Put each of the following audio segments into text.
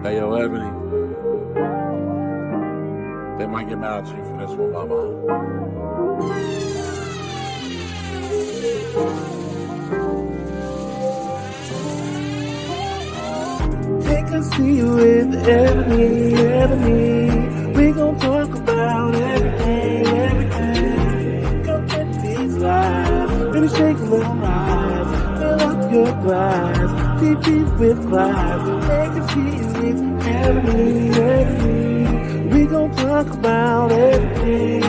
Hey, yo, Ebony, they might get mad at you for this one, mama. Take a seat with Ebony. We gon' talk about everything. Come get these lives. Really shake a little rise. Fill up your glass. TP with class. Take a seat with Ebony. We gon' talk about everything.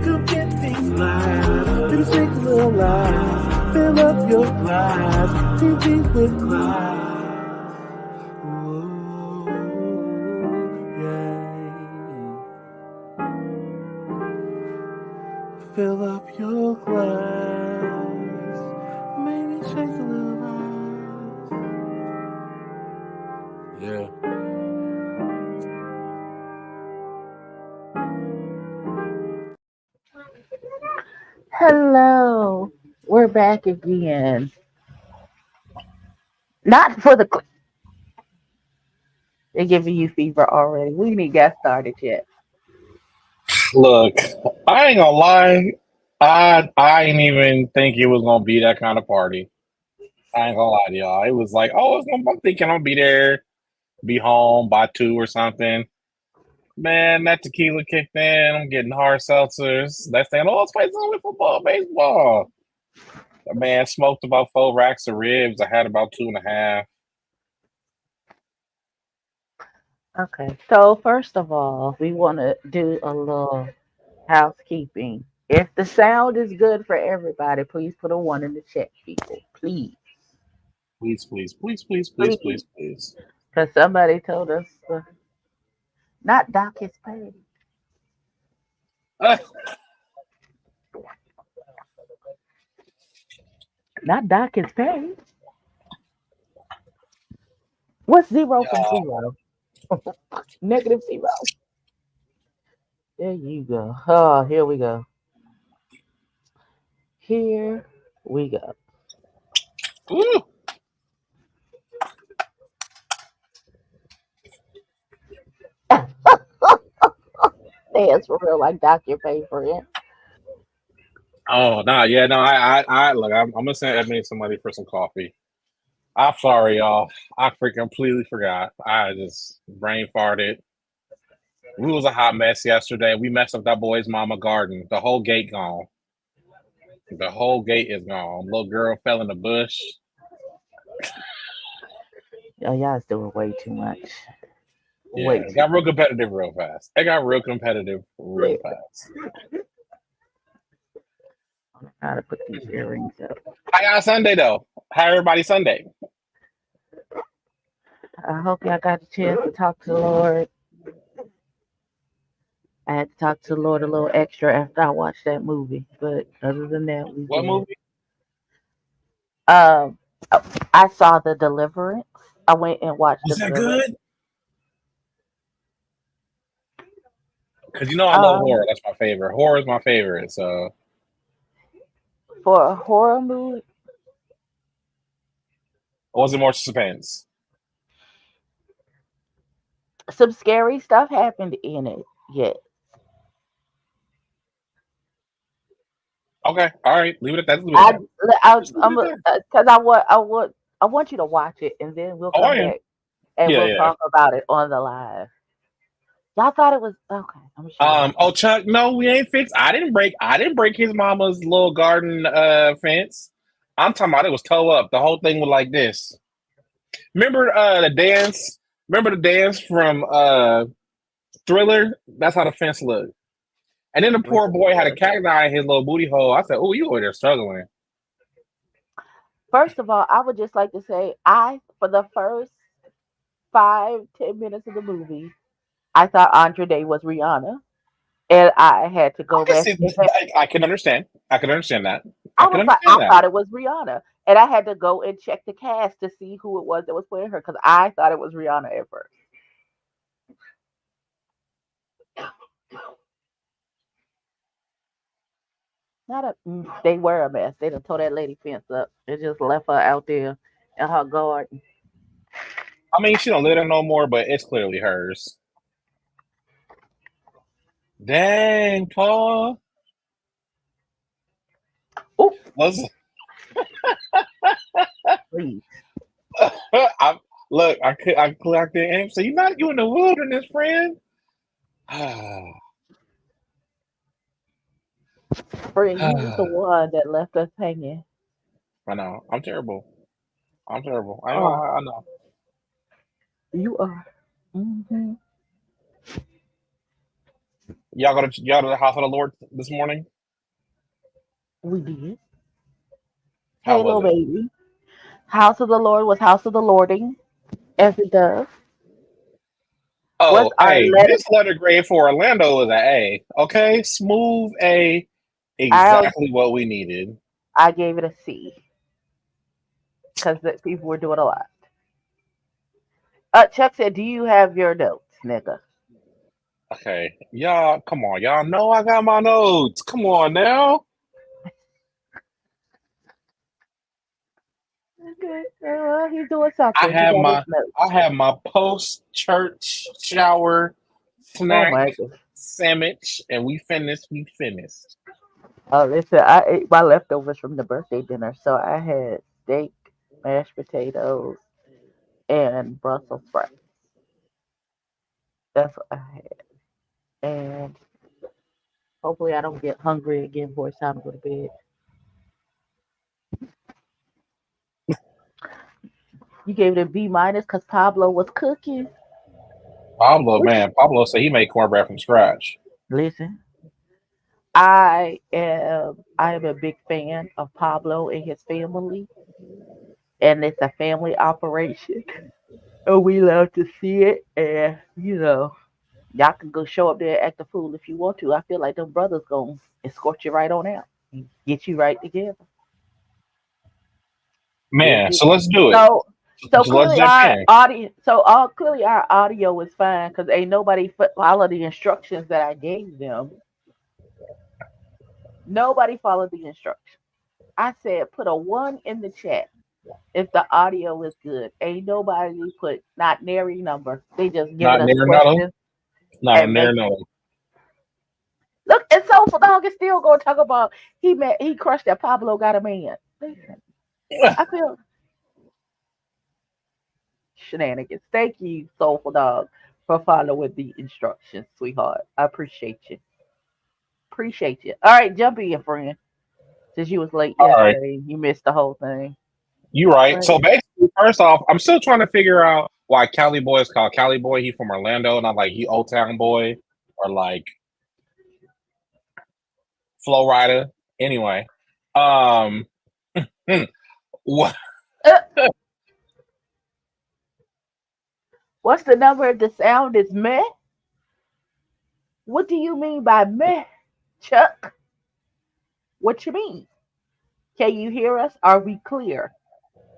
Come get these lives. Really shake a little rise. Fill up your glass. TP with class. Fill up your glass. Maybe shake a little ice. Yeah. Hello, we're back again. Not for the. They're giving you fever already. We ain't got started yet. Look, I ain't gonna lie. I didn't even think it was gonna be that kind of party. I ain't gonna lie to y'all. It was like, oh, I'm thinking I'll be there, be home by 2 or something. Man, that tequila kicked in. I'm getting hard seltzers. That's saying, oh, let's play some football, baseball. The man smoked about 4 racks of ribs. I had about two and a half. Okay, so first of all, we want to do a little housekeeping. If the sound is good for everybody, please put a one in the chat, people. Please, Please, please, please, please, please, please, please, please. because somebody told us not dock his pay, not dock his pay. What's zero from Yeah. zero? Negative zero. There you go. Oh, here we go. Here we go. Ooh. Dance for real, like dock your pay for it. Oh no, yeah, no. I look. I'm gonna send Ebony some money for some coffee. I'm sorry, y'all. I freaking completely forgot. I just brain farted. We was a hot mess yesterday. We messed up that boy's mama garden. The whole gate gone. The whole gate is gone. Little girl fell in the bush. Oh, y'all's doing way too much. Yeah, Way it too got real competitive real fast. It got real competitive real much. fast. I'm trying to put these earrings up. How y'all Sunday though? How everybody Sunday? I hope y'all got a chance to talk to the Lord. I had to talk to the Lord a little extra after I watched that movie, but other than that, we What good. movie? Um, I saw The Deliverance. I went and watched Was The that Deliverance. good? Because you know I love Um, horror. That's my favorite. Horror is my favorite. So, for a horror movie, or was it more suspense? some scary stuff happened in it. Yes. Okay, all right. Leave it at that. Just leave it at I, that. Just leave I'm it at that. because I want you to watch it, and then we'll Oh, I come am. back and Yeah, we'll yeah. talk about it on the live. Y'all thought it was okay. I'm sure. Oh, Chuck, no, we ain't fixed. I didn't break his mama's little garden fence. I'm talking about it was toe up. The whole thing was like this. Remember the dance? Remember the dance from Thriller? That's how the fence looked. And then the poor boy had a cacti in his little booty hole. I said, "Oh, you over there struggling?" First of all, I would just like to say I for the first 5-10 minutes of the movie, I thought Andre Day was Rihanna, and I had to I go can back. see. I can understand. I can understand that. I I can was like, understand I that. thought it was Rihanna, and I had to go and check the cast to see who it was that was playing her because I thought it was Rihanna at first. Not a, they were a mess. They done tore that lady fence up. They just left her out there in her garden. I mean, she don't live there no more, but it's clearly hers. Dang, Paul. Oh, Let's please. look. I clocked in and so you in the wilderness, friend. Friend, you was the one that left us hanging. I know. I'm terrible. I'm terrible. I ain't gonna Oh, lie. I know. you are. Mm-hmm. Y'all to the house of the Lord this morning. We did. How Hey, was little it? baby. House of the Lord was house of the Lording, as it does. What's Oh, our hey, letter? this letter grade for Orlando is an A. Okay, smooth A. I Exactly what we needed. I gave it a C because people were doing a lot. Chuck said, "Do you have your notes, nigga?" Okay, y'all, come on, y'all know I got my notes. Come on now. Okay, well, he's doing I something. He have got his my notes. I have my post church shower Oh snack my goodness. sandwich, and we finished. We finished. Oh, listen, I ate my leftovers from the birthday dinner, so I had steak, mashed potatoes, and Brussels sprouts. That's what I had, and hopefully I don't get hungry again before it's time to go to bed. You gave it a B minus because Pablo was cooking. Pablo, Which, man, Pablo said he made cornbread from scratch. listen, I am a big fan of Pablo and his family, and it's a family operation. And we love to see it, and y'all can go show up there and act a fool if you want to. I feel like them brothers gonna escort you right on out, and get you right together. It Man, get, so let's do it. so so So let's clearly jump our in. audio so all clearly our audio is fine because ain't nobody followed the instructions that I gave them. Nobody followed the instructions. I said put a one in the chat if the audio is good. Ain't nobody put not nary number. They just giving Not us near another. questions Not a and near make another. look. And Soulful Dog is still gonna talk about he crushed that Pablo got a man. Listen, I feel shenanigans. Thank you, Soulful Dog, for following the instructions, sweetheart. I appreciate you. Appreciate you. All right, jump in, friend. Since you was late All right, yesterday, you missed the whole thing. you right. Right. So basically, first off, I'm still trying to figure out why Cali Boy is called Cali Boy. He from Orlando, not like he Old Town Boy or like Flow Rider. Anyway, um, what? Uh, what's the number if the sound is meh? What do you mean by meh, Chuck? What you mean? Can you hear us? Are we clear?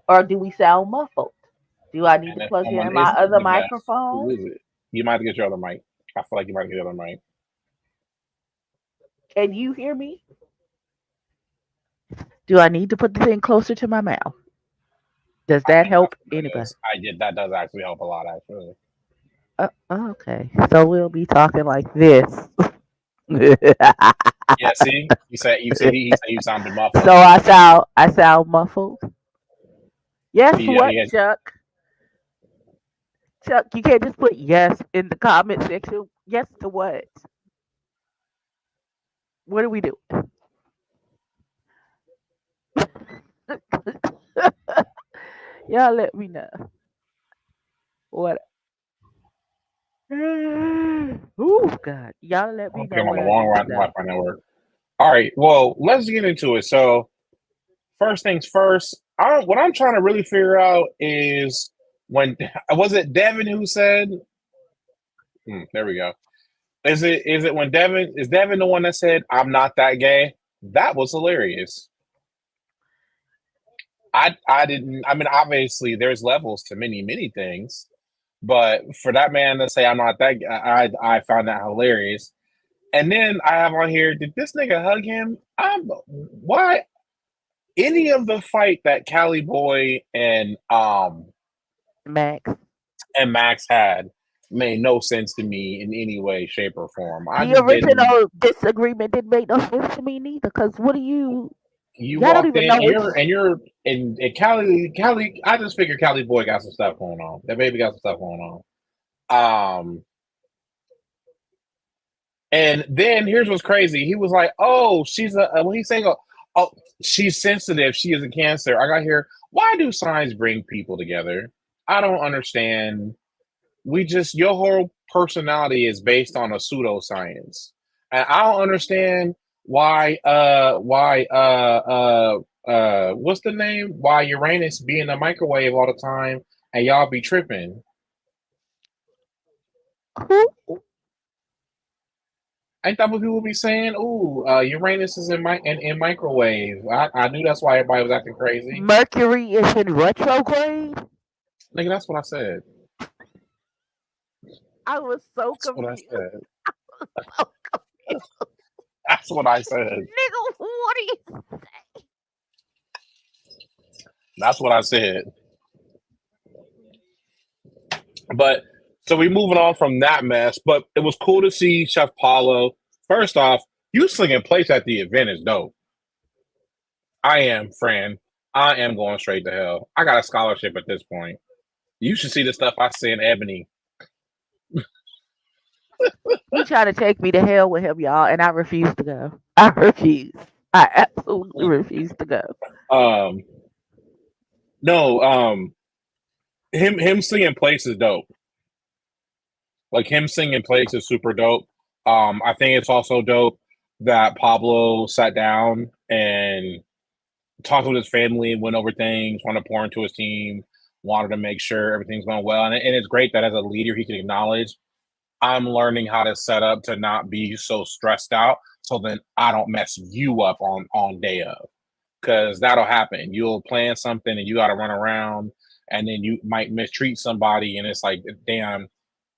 Or do we sound muffled? Do I need And to if plug in someone my isn't other the best, who microphone? is it? You might have to get your other mic. I feel like you might get your other mic. Can you hear me? Do I need to put the thing closer to my mouth? Does I that think that's help what it anybody? is. I did that does actually help a lot, actually. Okay. So we'll be talking like this. So Yeah, see, he said you sounded muffled. I sound muffled. Yes, Yeah, what, he had, Chuck? Chuck, you can't just put yes in the comment section. Yes to what? What do we do? Y'all let me know. What? Oh God! Y'all let me I think know I'm on what the I wrong need to know. Wi-Fi network. All right, well, let's get into it. So, first things first, what I'm trying to really figure out is when was it Devin who said? There we go. Is it when Devin the one that said I'm not that gay? That was hilarious. I didn't. I mean, obviously, there's levels to many things, but for that man to say I'm not that, I found that hilarious. And then I have on here, did this nigga hug him? Why any of the fight that Cali Boy and Max. and Max had made no sense to me in any way, shape, or form. I The just didn't. original disagreement didn't make no sense to me neither. Cause what do you? You Y'all don't walked even in, know and it's and Cali. I just figured Cali boy got some stuff going on. That baby got some stuff going on. And then here's what's crazy. He was like, "Oh, she's a." When he's saying, "Oh, she's sensitive. She is a cancer." I got here. Why do signs bring people together? I don't understand. We just your whole personality is based on a pseudoscience, and I don't understand what's the name? Why Uranus be in the microwave all the time and y'all be tripping? who Ain't that what people be saying? Ooh, Uranus is in microwave. I knew that's why everybody was acting crazy. Mercury is in retrograde. Nigga, that's what I said. I was so That's what I confused. said. So confused. That's what I said. Nigga, what are you? That's what I said. But so we moving on from that mess. But it was cool to see Chef Paulo. First off, you slinging plates at the event is dope. I am, Fran. I am going straight to hell. I got a scholarship at this point. You should see the stuff I see in Ebony. He tried to take me to hell with him, y'all, and I refuse to go. I refuse. I absolutely refuse to go. Um, no, him singing plates is dope. Like him singing plates is super dope. I think it's also dope that Pablo sat down and talked with his family and went over things, wanted to pour into his team, wanted to make sure everything's going well. And it's great that as a leader, he can acknowledge, I'm learning how to set up to not be so stressed out so then I don't mess you up on day of. Because that'll happen. You'll plan something and you got to run around and then you might mistreat somebody and it's like, damn,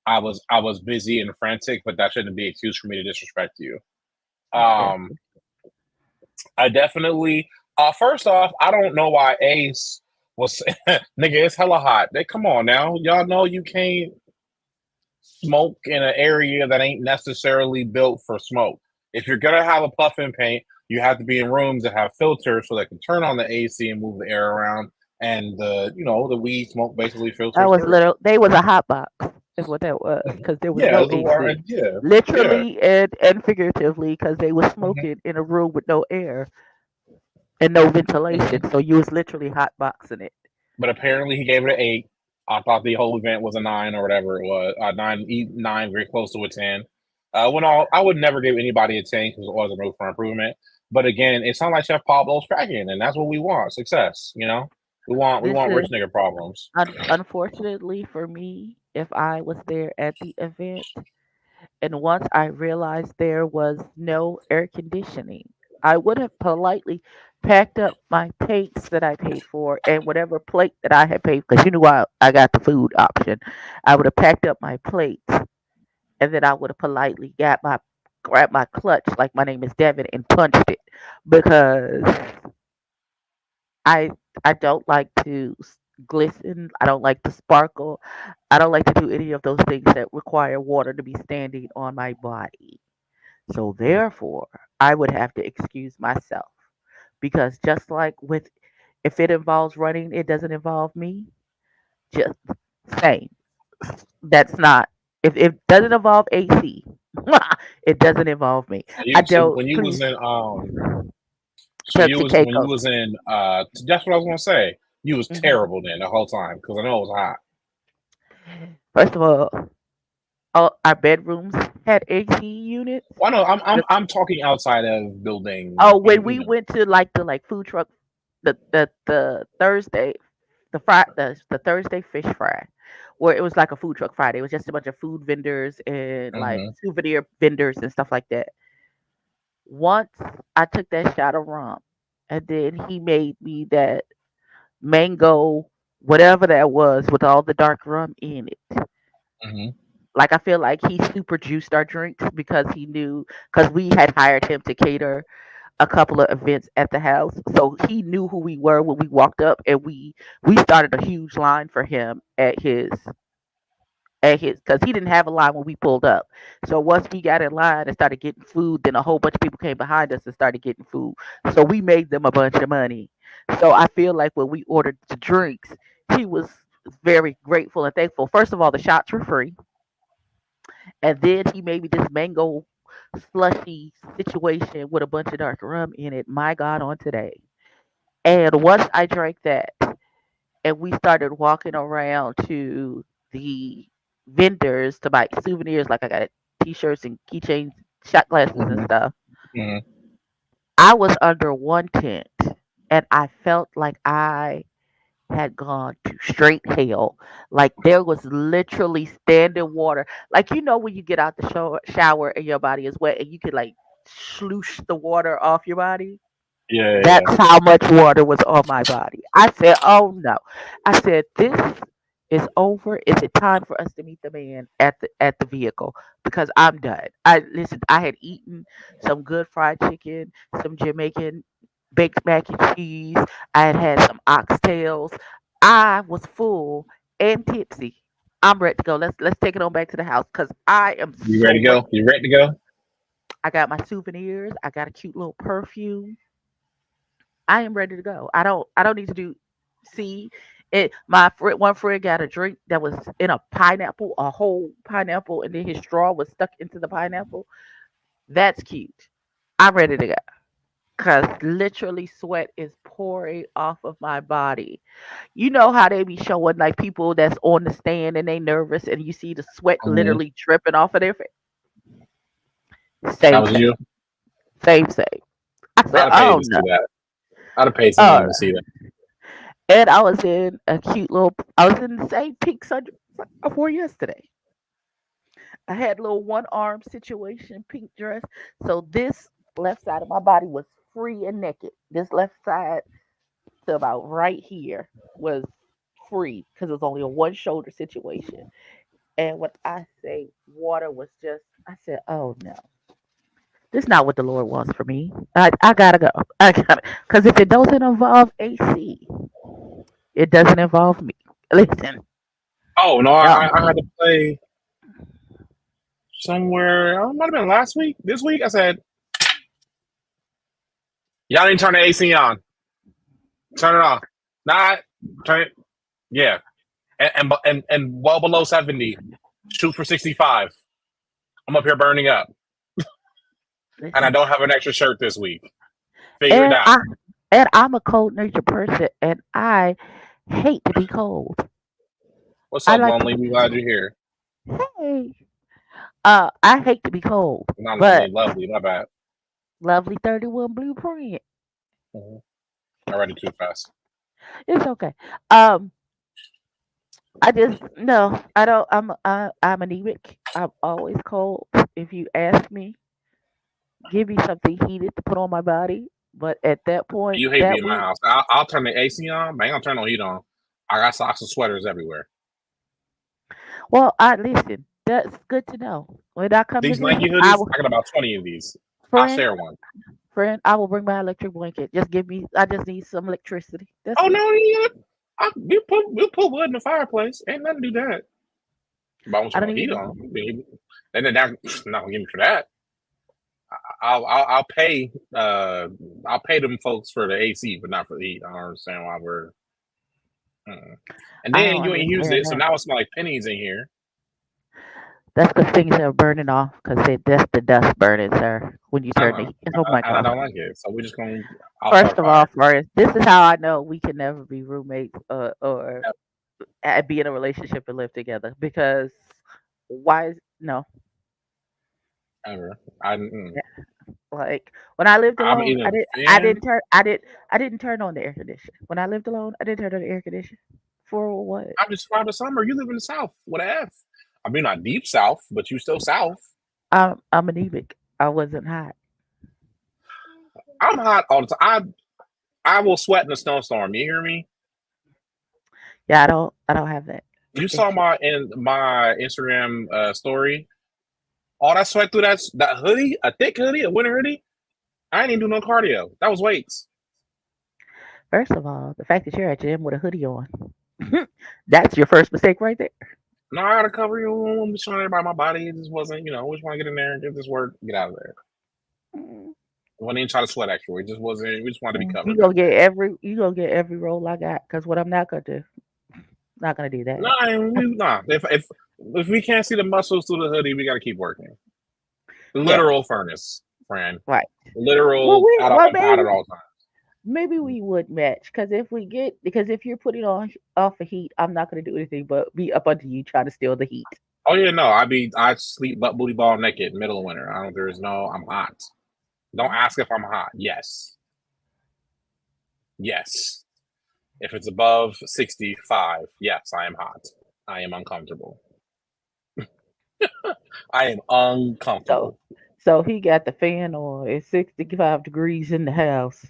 I was busy and frantic, but that shouldn't be an excuse for me to disrespect you. Um, Exactly. I definitely. First off, I don't know why Ace was nigga. It's hella hot. They come on now, y'all know you can't smoke in an area that ain't necessarily built for smoke. If you're gonna have a puffin paint, you have to be in rooms that have filters so they can turn on the AC and move the air around. And the weed smoke basically That filters was through. little. They was a hot box, is what that was, because there was Yeah, no it's AC, yeah, yeah. literally and figuratively, because they was Mhm, smoking in a room with no air and no ventilation. mhm. So you was literally hot boxing it. But apparently he gave it an 8. I thought the whole event was a 9 or whatever it was. 9, very close to a 10. When I would never give anybody a 10 because it wasn't room for improvement. But again, it sounds like Chef Pablo's cracking, and that's what we want: success. We This want is rich nigga problems. unfortunately for me. If I was there at the event, and once I realized there was no air conditioning, I would have politely packed up my plates that I paid for and whatever plate that I had paid, because you knew I got the food option. I would have packed up my plates and then I would have politely grabbed my clutch like my name is Devin and punched it, because I I don't like to glisten. I don't like to sparkle. I don't like to do any of those things that require water to be standing on my body. So therefore, I would have to excuse myself, because just like with, if it involves running, it doesn't involve me. Just same. That's not, if it doesn't involve AC, it doesn't involve me. I So don't, when you was please, in Pepsi when you Keiko. was in that's what I was gonna say. You was Hmm. terrible then the whole time because I know it was hot. First of all, our bedrooms had AC units. Well, no, The- I'm talking outside of building Oh, when and we went to like the like food truck, the Thursday, the Thursday fish fry, where it was like a food truck Friday. It was just a bunch of food vendors and like Mhm. souvenir vendors and stuff like that. Once I took that shot of rum, and then he made me that mango, whatever that was, with all the dark rum in it. Mhm. Like I feel like he super juiced our drinks, because he knew, because we had hired him to cater a couple of events at the house. So he knew who we were when we walked up, and we started a huge line for him at his at his, because he didn't have a line when we pulled up. So once we got in line and started getting food, then a whole bunch of people came behind us and started getting food. So we made them a bunch of money. So I feel like when we ordered the drinks, he was very grateful and thankful. First of all, the shots were free, and then he made me this mango slushy situation with a bunch of dark rum in it. My God, on today. And once I drank that, and we started walking around to the vendors to buy souvenirs, like I got t-shirts and keychains, shot glasses and Mm-hmm. stuff. Mm-hmm. I was under one tent, and I felt like I had gone to straight hell. Like there was literally standing water. Like when you get out the shower and your body is wet and you could like sloosh the water off your body. Yeah, yeah. That's how much water was on my body. I said, "Oh no!" I said, "This is over. Is it time for us to meet the man at the vehicle? Because I'm done." I listen. I had eaten some good fried chicken, some Jamaican baked mac and cheese. I had had some oxtails. I was full and tipsy. I'm ready to go. Let's take it on back to the house because I am You so ready to ready. go? You ready to go? I got my souvenirs. I got a cute little perfume. I am ready to go. I don't need to do see it. One friend got a drink that was in a pineapple, a whole pineapple, and then his straw was stuck into the pineapple. That's cute. I'm ready to go. Cause literally sweat is pouring off of my body. You know how they be showing like people that's on the stand and they nervous and you see the sweat Mm-hmm. literally dripping off of their face. That Same, was same, you. same. I I'd said, have paid oh to see no. that. I'd have paid some Uh, money to see that. and I was in a cute little. I was in the same pink sundress I wore yesterday. I had a little one arm situation, pink dress. So this left side of my body was free and naked. This left side to about right here was free because it was only a one shoulder situation. And when I say water was just, I said, oh no, this is not what the Lord wants for me. I gotta go. I gotta, because if it doesn't involve AC, it doesn't involve me. Listen, Oh no, no. I had to play somewhere. Oh, it might have been last week. This week, I said, y'all didn't turn the AC on. Turn it off. Not turn it. Yeah, and well below 70. Shoot for 65. I'm up here burning up, and I Listen, don't have an extra shirt this week. Figure it and out. I'm a cold natured person, and I hate to be cold. What's I up, like lonely? We glad you're here. hey, I hate to be cold, Not lonely, but lovely. My bad. lovely 31 blueprint. Mm-hmm. I read it too fast. It's okay. Um, I just no, I don't. I'm anemic. I'm always cold. If you ask me, give me something heated to put on my body. But at that point, You hate being that in my week, house. I'll turn the AC on, but I ain't gonna turn no heat on. I got socks and sweaters everywhere. well, I listen. That's good to know. When I come to These Nike visit, I hoodies, will, I got about 20 of these. I'll friend, share one. I will bring my electric blanket. Just give me. I just need some electricity. That's Oh it. no, yeah. We'll put wood in the fireplace. Ain't nothing to do that. But I want I you don't no heat even. on. And then that not gonna give me for that. I'll pay I'll pay them folks for the AC, but not for the heat. I don't understand why we're. And I then don't you ain't use understand it, so that. now it smells like pennies in here. That's because things are burning off. Because that's the dust burning, sir. When you I turn the know. heat. Oh my I God. don't like it, so we're just gonna. I'll start First a of all, fire. first, this is how I know we can never be roommates or be in a relationship and live together. Because why? No. Ever. Like when I lived I'm alone, either I a did. I fan. didn't turn. I didn't turn on the air conditioner. When I lived alone, I didn't turn on the air conditioner. For what? I'm just proud of summer. You live in the South with an F. I mean, not deep South, but you still South. I'm anemic. I wasn't hot. I'm hot all the time. I will sweat in a snowstorm. You hear me? Yeah, I don't have that You saw issue. my Instagram story. All that sweat through that hoodie, a thick hoodie, a winter hoodie. I ain't even do no cardio. That was weights. First of all, the fact that you're at the gym with a hoodie on, that's your first mistake right there. No, I gotta cover you. I'm just showing everybody my body. It just wasn't, we just want to get in there, get this work, get out of there. Mm. We didn't try to sweat extra. It just wasn't. We just wanted to be covered. You gonna get every role I got. Cause what I'm not gonna do, not gonna do that. Nah. If we can't see the muscles through the hoodie, we gotta keep working. Literal furnace, friend. Right. Literal out at all times. Maybe we would match because if you're putting on off a heat, I'm not gonna do anything but be up under you trying to steal the heat. Oh yeah, no, I sleep butt booty ball naked middle of winter. I'm hot. Don't ask if I'm hot. Yes. Yes. If it's above 65, yes, I am hot. I am uncomfortable. I am uncomfortable. So he got the fan on. It's 65 degrees in the house.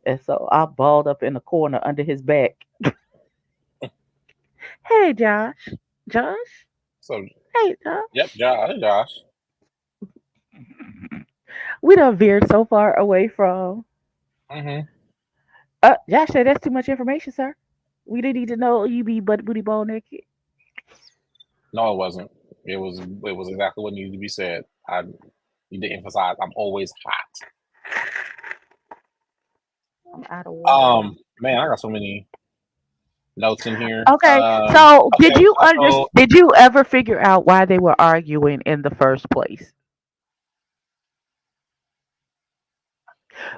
And so I balled up in the corner under his back. Hey, Josh. Josh? So, hey, Josh. Yep, Josh. We done veered so far away from. Mm-hmm. Josh said that's too much information, sir. We didn't need to know you be butt booty ball naked. No, it wasn't. It was exactly what needed to be said. I need to emphasize I'm always hot. I'm out of water. Man, I got so many notes in here. Okay, so did you ever figure out why they were arguing in the first place?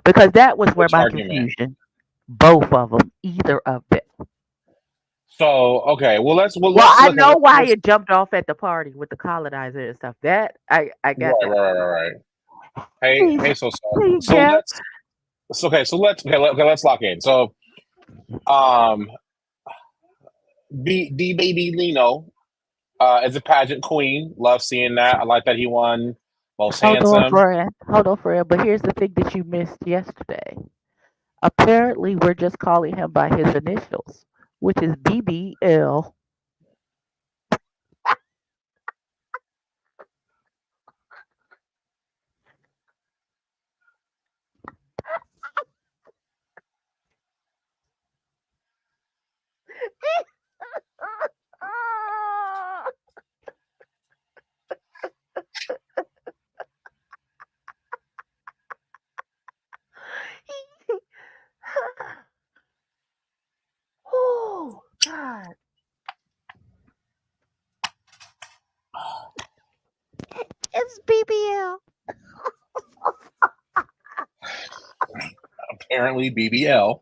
Because that was where my confusion. Both of them, either of them. So okay, I know why it jumped off at the party with the colonizer and stuff. That I got that. Right. Hey, so let's lock in. So, the baby Lino, is a pageant queen. Love seeing that. I like that he won most handsome. Hold on, friend. But here's the thing that you missed yesterday. Apparently, we're just calling him by his initials, which is BBL. Oh God! It's BBL. Apparently, BBL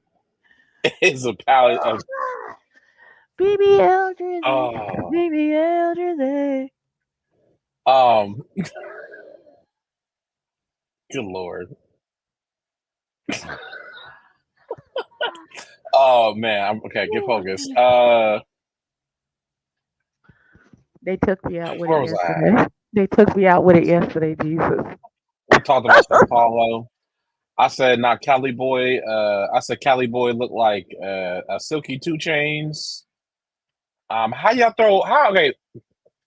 is a palette of BBL jersey. BBL jersey. Good Lord. Oh man, okay, get focused. They took me out with it yesterday. They took me out with it yesterday, Jesus. We talked about Sao Paulo. I said, Cali boy. I said Cali boy looked like a Silky 2 Chainz. Okay.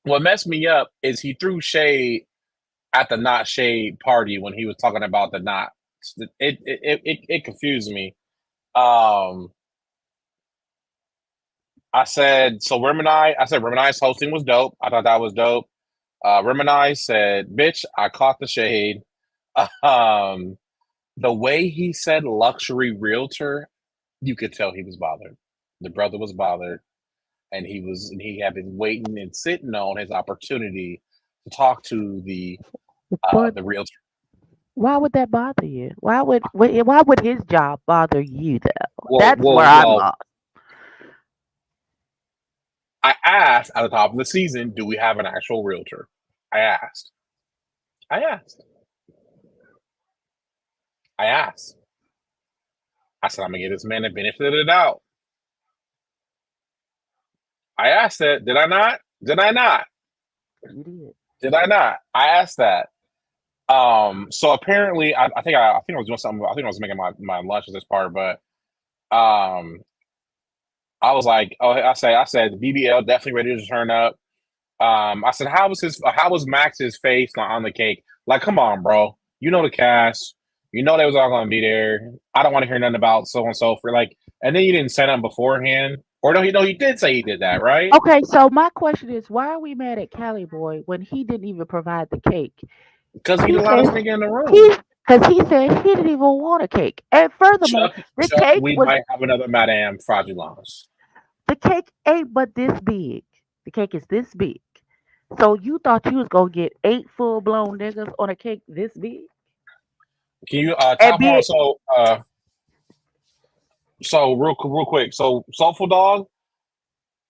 What messed me up is he threw shade at the not shade party when he was talking about the not. It confused me. I said Remini's hosting was dope. I thought that was dope. Remini said, "Bitch, I caught the shade." The way he said luxury realtor, you could tell he was bothered. The brother was bothered, and he had been waiting and sitting on his opportunity to talk to the realtor. Why would that bother you? Why would his job bother you though? That's where I'm lost. I asked at the top of the season, do we have an actual realtor? I asked. I said, I'm going to give this man the benefit of the doubt. I asked that. Did I not? You did. Did I not? I asked that. So apparently, I think I was doing something. I think I was making my lunch at this part, but I was like, I said BBL definitely ready to turn up. I said, how was Max's face on the cake? Like, come on, bro. You know the cast. You know they was all going to be there. I don't want to hear nothing about so and so for like. And then you didn't send them beforehand Or no, he did say he did that, right? Okay, so my question is, why are we mad at Cali Boy when he didn't even provide the cake? Because he He allowed us said nigga in the room. he because he said he didn't even want a cake, and furthermore, the Chuck, cake we was might have another Madame Fraudulence. the cake ain't but this big. The cake is this big. So you thought you was gonna get 8 full blown niggas on a cake this big? Can you And top on big. so real quick, so Soulful Dog,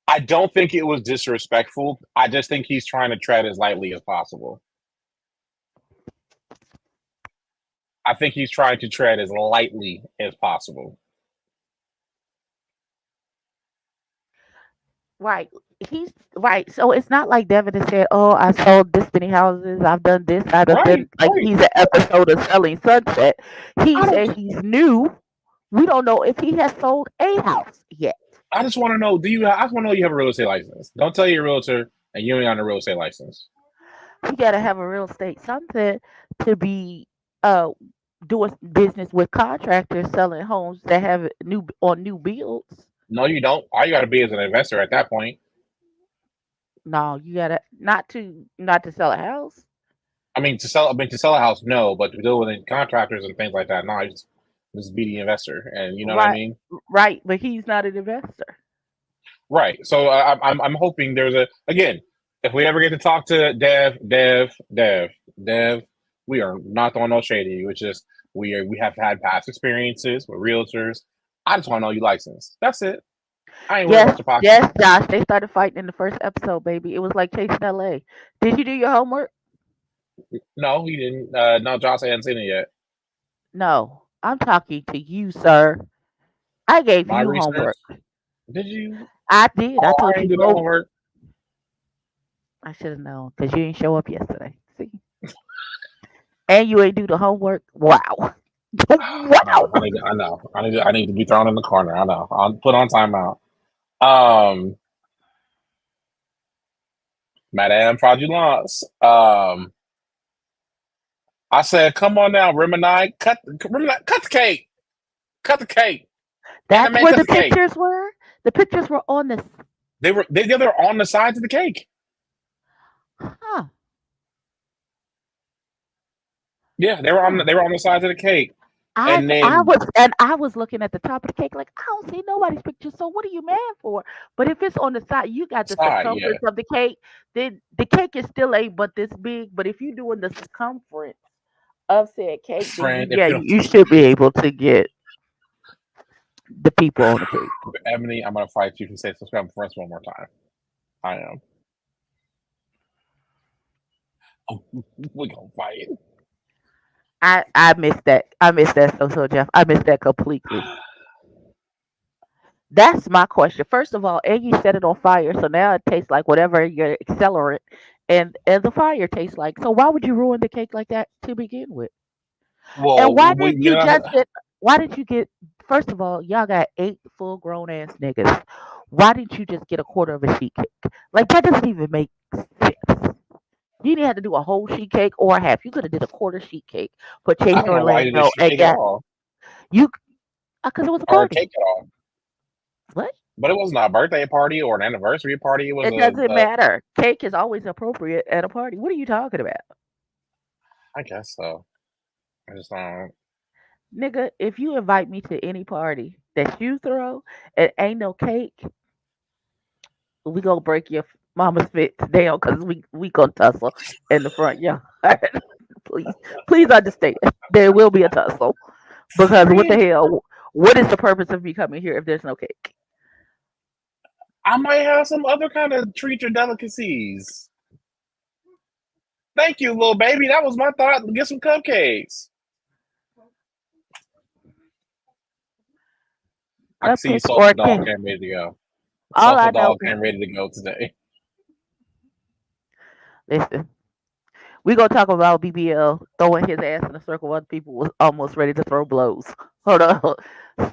I don't think it was disrespectful. I just think he's trying to tread as lightly as possible. I think he's trying to tread as lightly as possible. Right. He's right. So it's not like Devin has said, "Oh, I sold this many houses. I've done this. I've done Right, like right. he's an episode of Selling Sunset." He I don't said he's new. We don't know if he has sold a house yet. I just want to know, I just want to know you have a real estate license. Don't tell your realtor and you ain't on a real estate license. He got to have a real estate something to be uh doing business with contractors selling homes that have new builds. No, you don't. All you got to be is an investor at that point. No, you gotta not to sell a house. To sell a house, no, but to deal with contractors and things like that, no, I just be the investor, and you know what I Right, mean. right, but he's not an investor. Right. So I'm hoping there's a again. If we ever get to talk to Dev, we are not throwing no shade at you. It's just we have had past experiences with realtors. I just want to know you licensed. That's it. I ain't worried Yes, about your pocket. yes, Josh. They started fighting in the first episode, baby. It was like chasing LA. Did you do your homework? No, he didn't. No, Josh hadn't seen it yet. No. I'm talking to you, sir. I gave My you research. homework. Did you? I did. I Oh, told I you ain't do the go. homework. I should have known because you didn't show up yesterday. See? And you ain't do the homework. Wow. No, Wow. I know. I need to be thrown in the corner. I know. I'll put on timeout. Um, Madame Fraudulence. I said, come on now, Remini, cut the cake, cut the cake, and the That's man where cut the the cake. pictures were. The pictures were on the. They were on the sides of the cake. Huh. Yeah, Huh. they were on the sides of the cake, I and I then was and I was looking at the top of the cake like I don't see nobody's picture. So what are you mad for? But if it's on the side, you got the side, yeah, circumference of the cake. Then the cake is still ain't but this big. But if you're doing the circumference of said cake, then friend. If yeah, you you should be able to get the people on the cake. Ebony, I'm gonna fight you if you say subscribe first one more time. I am. Oh, we gonna fight. I missed that. I missed that. So Jeff, I missed that completely. That's my question. First of all, Eggy set it on fire, so now it tastes like whatever your accelerant and the fire tastes like. So why would you ruin the cake like that to begin with? And Well, why did we you know. just get? Why did you get? First of all, y'all got 8 full grown ass niggas. Why didn't you just get a quarter of a sheet cake? Like that doesn't even make sense. You didn't have to do a whole sheet cake or a half. You could have did a quarter sheet cake for I Chase don't know why you did a Orlando sheet and cake at got all, you because it was a or a party. cake at all. What? But it wasn't a birthday party or an anniversary party. It was It doesn't matter. Cake is always appropriate at a party. What are you talking about? I guess so. I just don't. Nigga, if you invite me to any party that you throw and ain't no cake, we gonna break your mama's fits down because we gonna tussle in the front yard. please, please understand. There will be a tussle because what the Friend, hell? What is the purpose of me coming here if there's no cake? I might have some other kind of treats or delicacies. Thank you, little baby. That was my thought. Get some cupcakes. I can see Cupcakes or Soulful Dog cake? getting ready to go. All Soulful I know Dog is getting ready to go today. listen. We gonna talk about BBL throwing his ass in a circle. Other people was almost ready to throw blows. Hold on.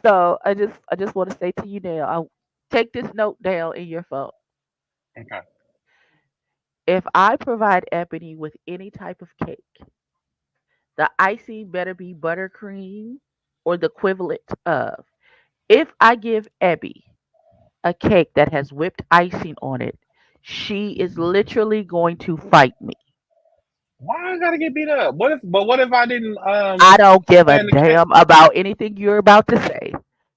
So I just want to say to you now. Take this note down in your phone. Okay. If I provide Ebony with any type of cake, the icing better be buttercream or the equivalent of. If I give Ebbie a cake that has whipped icing on it, she is literally going to fight me. Why I gotta get beat up? What if I didn't I don't give a plan the cake? damn about anything you're about to say.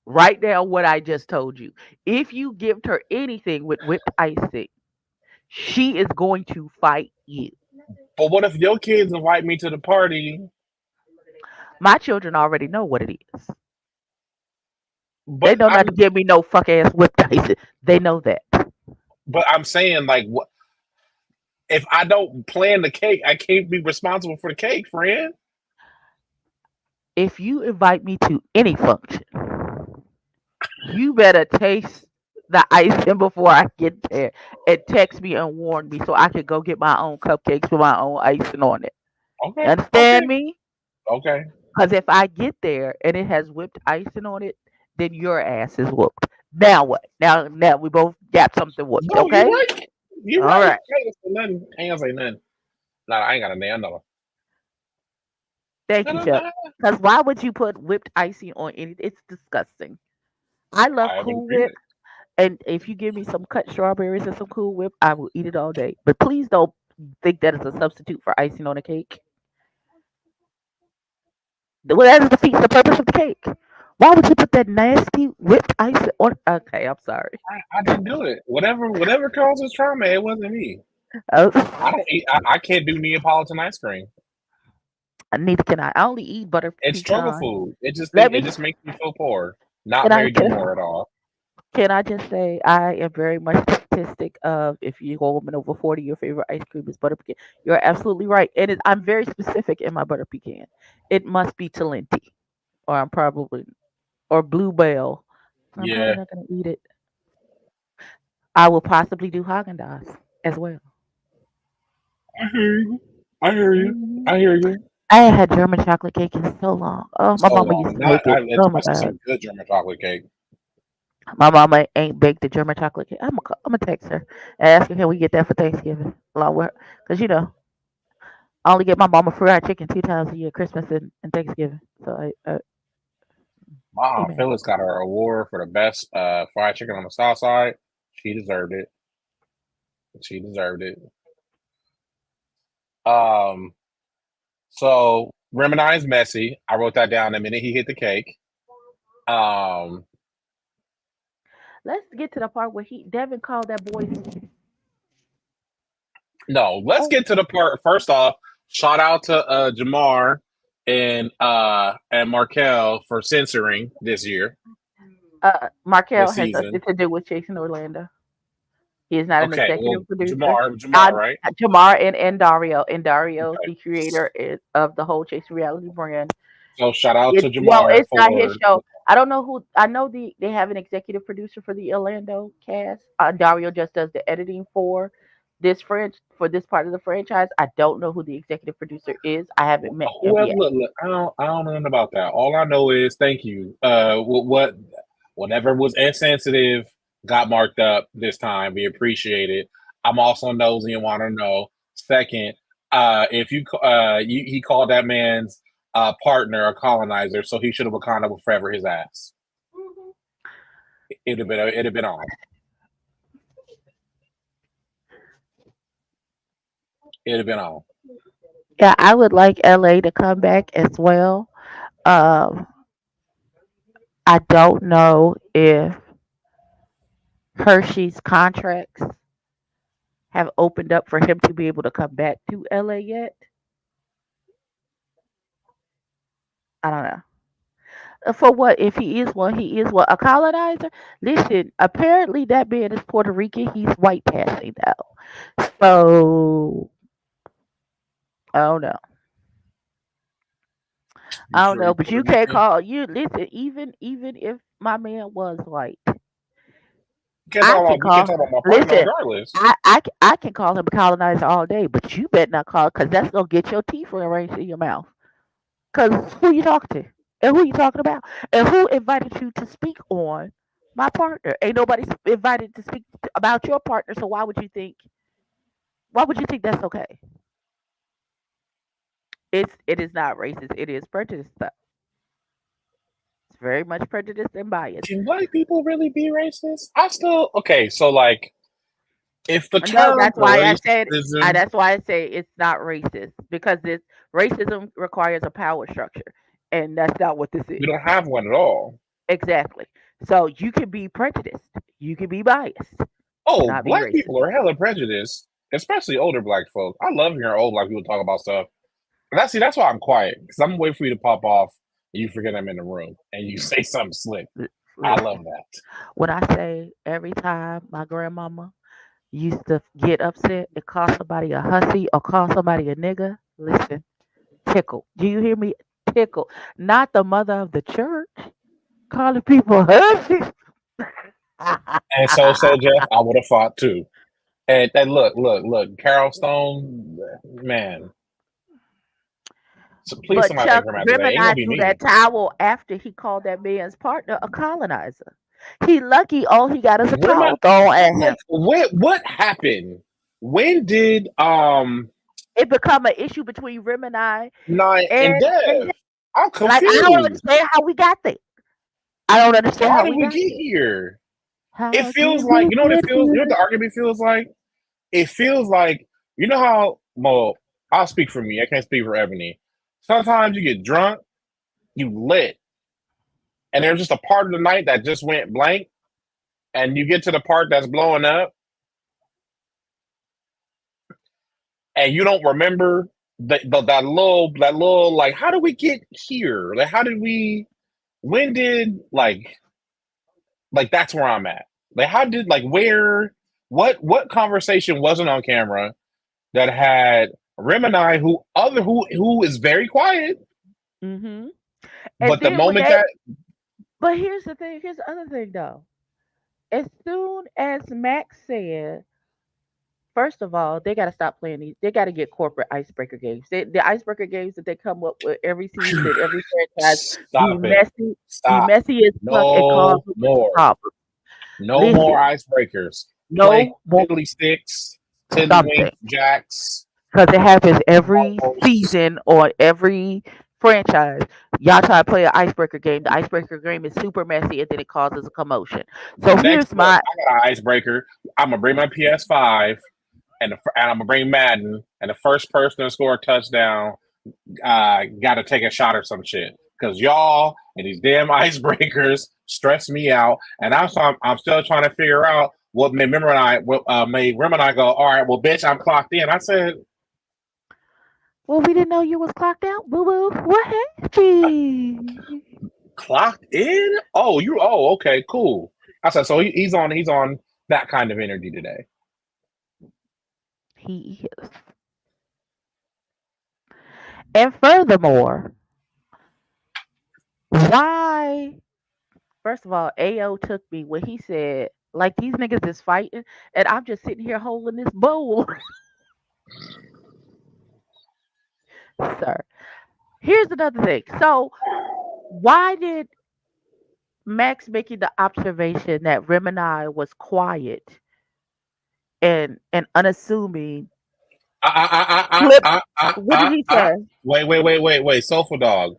Write down what I just told you. If you give her anything with whipped icing, she is going to fight you. But what if your kids invite me to the party? My children already know what it is. They But know not to I'm give me no fuck ass whipped icing. They know that. but I'm saying like what if I don't plan the cake? I can't be responsible for the cake, friend. If you invite me to any function, you better taste the icing before I get there and text me and warn me so I can go get my own cupcakes with my own icing on it. You Okay, understand okay, me? okay. Because if I get there and it has whipped icing on it, then your ass is whooped. Now what? Now we both got something whooped. No, you're Okay. right. You're All right. right. I ain't gonna say nothing. I ain't gonna say nothing. Nah, I ain't got a damn dollar. Thank No, you, no, Chuck. no. Because why would you put whipped icing on anything? It's disgusting. I love I haven't Cool agreed Whip. it. And if you give me some cut strawberries and some Cool Whip, I will eat it all day. But please don't think that is a substitute for icing on a cake. Well, that defeats the purpose of the cake. Why would you put that nasty whipped icing on? Okay, I'm sorry. I didn't do it. Whatever causes trauma, it wasn't me. I Oh, don't eat. I can't do Neapolitan ice cream. neither can I. I only eat butter It's struggle pecan. food. Let It me. just makes me feel poor. Not Can I? very Demore at all. Can I just say I am very much the statistic of if you go a woman over 40, your favorite ice cream is butter pecan. You're absolutely right. And I'm very specific in my butter pecan. It must be Talenti, or I'm probably or Bluebell. I'm probably Yeah, not gonna eat it. I will possibly do Haagen Dazs as well. I hear you. I hear you. Hmm I hear you. I ain't had German chocolate cake in so long. Oh, my So mama long. used to Not make it. Oh my especially god, some good German chocolate cake. my mama ain't baked the German chocolate cake. I'm gonna text her and ask her can we get that for Thanksgiving along with her, cause I only get my mama fried chicken 2 times a year, Christmas and Thanksgiving. So My aunt amen. Phyllis got her award for the best fried chicken on the South Side. She deserved it. She deserved it. Um, so Remini's messy. I wrote that down the minute he hit the cake. Um, Let's get to the part where Devin called that boy. no, let's Oh, get to the part. First off, shout out to Jamar and Markel for censoring this year, Markel this has nothing season. to do with chasing Orlando. He is not an Okay, well, executive producer. Jamar, right? Jamar and Dario, and Dario, Okay, the creator of the whole Chase Reality brand. so shout out to Well, Jamar it's not his for show. I don't know who. I know they have an executive producer for the Orlando cast. Dario just does the editing for for this part of the franchise. I don't know who the executive producer is. I haven't met him whoever. yet. Look, I don't know nothing about that. All I know is thank you. Whatever was insensitive got marked up this time. We appreciate it. I'm also nosy and want to know. Second, if he called that man's partner a colonizer, so he should have Wakanda forever his ass. It'd have been on. It'd have been on. Yeah, I would like LA to come back as well. Um, I don't know if Hershey's contracts have opened up for him to be able to come back to LA yet. I don't know. For what? If he is one, he is what? A colonizer? Listen, apparently that man is Puerto Rican. He's white passing though. So I don't know. You I don't sure know. he But Puerto you can't Rican? call you listen, even if my man was white, I can You can't call talk about my partner listen, regardless. I can call him a colonizer all day, but you better not call because that's gonna get your teeth rearranged in your mouth. Because who you talking to? And who you talking about? And who invited you to speak on my partner? Ain't nobody invited to speak about your partner, so why would you think that's okay? It is not racist, it is prejudice stuff. It's very much prejudiced and biased. Can black people really be racist? I still okay. So like, if the No, term that's why I said. racism, That's why I say it's not racist because this racism requires a power structure, and that's not what this we is. don't have one at all. Exactly. So you can be prejudiced, you can be biased, but Oh, not be black racist. people are hella prejudiced, especially older black folk. I love hearing old black people talk about stuff. And that's why I'm quiet because I'm waiting for you to pop off and you forget I'm in the room and you say something slick. I love Listen, that. when I say every time my grandmama used to get upset and call somebody a hussy or call somebody a nigga, listen, tickle. Do you hear me? Tickle. Not the mother of the church calling people hussies. And so Jeff, I would have fought too. And look, Carol Stone, man. So please, But somebody make Chuck her mad today. Ain't gonna Remini be threw that me. towel after he called that man's partner a colonizer. He lucky all he got is a What am I? towel thrown at him. Like, what happened? When did It become an issue between Remini Nye and and him. Dev? I'm Like I don't confused. understand how we got there. I don't understand How how did we we got get there. here? It How feels did like we you know what it get feels. You know what here? the argument feels like. It feels like you know how. Well, I'll speak for me. I can't speak for Ebony. Sometimes you get drunk, you lit, and there's just a part of the night that just went blank, and you get to the part that's blowing up, and you don't remember that little like how did we get here? Like how did we? When did like that's where I'm at. Like how did like where what conversation wasn't on camera that had Rim and I who is very quiet, Hmm. And but the then when moment they, that but here's the thing. Here's the other thing, though. As soon as Max said, first of all, they got to stop playing these. They got to get corporate icebreaker games. The icebreaker games that they come up with every season, every franchise, stop it. be Stop. messy as fuck and cause No a bunch of more. problems. No more Listen, icebreakers. Play no more tiddly sticks, tiddlywink something jacks, because it happens every marbles. season or every franchise. Y'all try to play an icebreaker game. The icebreaker game is super messy and then it causes a commotion. So Next, here's look, my I got an icebreaker. I'm gonna bring my PS5 and I'm gonna bring Madden, and the first person to score a touchdown got to take a shot or some shit. Because y'all and these damn icebreakers stress me out, and I'm still trying to figure out what made Rim and I go. All right, well, bitch, I'm clocked in. I said, well, we didn't know you was clocked out, boo boo. What happened? clocked in? Oh, you? Oh, okay, cool. I said, so he's on that kind of energy today. He is. And furthermore, why? First of all, AO took me when he said, like, these niggas is fighting, and I'm just sitting here holding this bowl. Sir. Here's another thing. So, why did Max making the observation that Remini was quiet and unassuming flip? What did he say? Wait. Soulful Dog.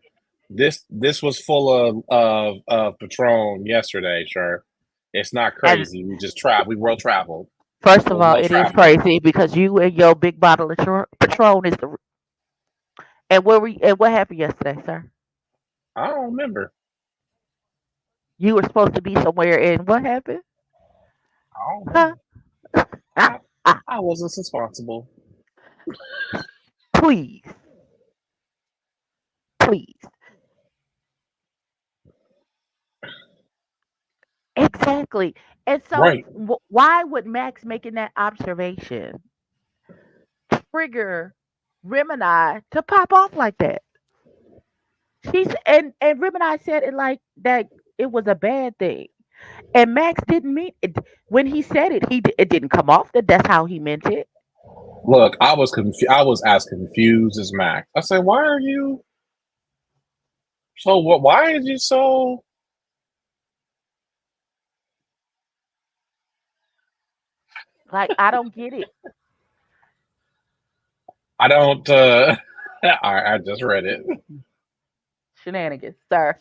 This was full of Patron yesterday, sure. It's not And crazy. We just traveled. We world traveled. first of We'll all, well it is traveled. crazy because you and your big bottle of Patron is the. And what happened yesterday, sir? I don't remember. You were supposed to be somewhere, and what happened? I don't Huh? remember. Ah, I, ah, I wasn't responsible. please, please. Exactly. And so, Right. why would Max making that observation trigger Remini to pop off like that? And Remini said it like that it was a bad thing. And Max didn't mean it when he said it. It didn't come off that that's how he meant it. Look, I was confused. I was as confused as Mac. I said, "Why are you so? What? Why is you so?" Like I don't get it. I don't. I just read it. Shenanigans, sir.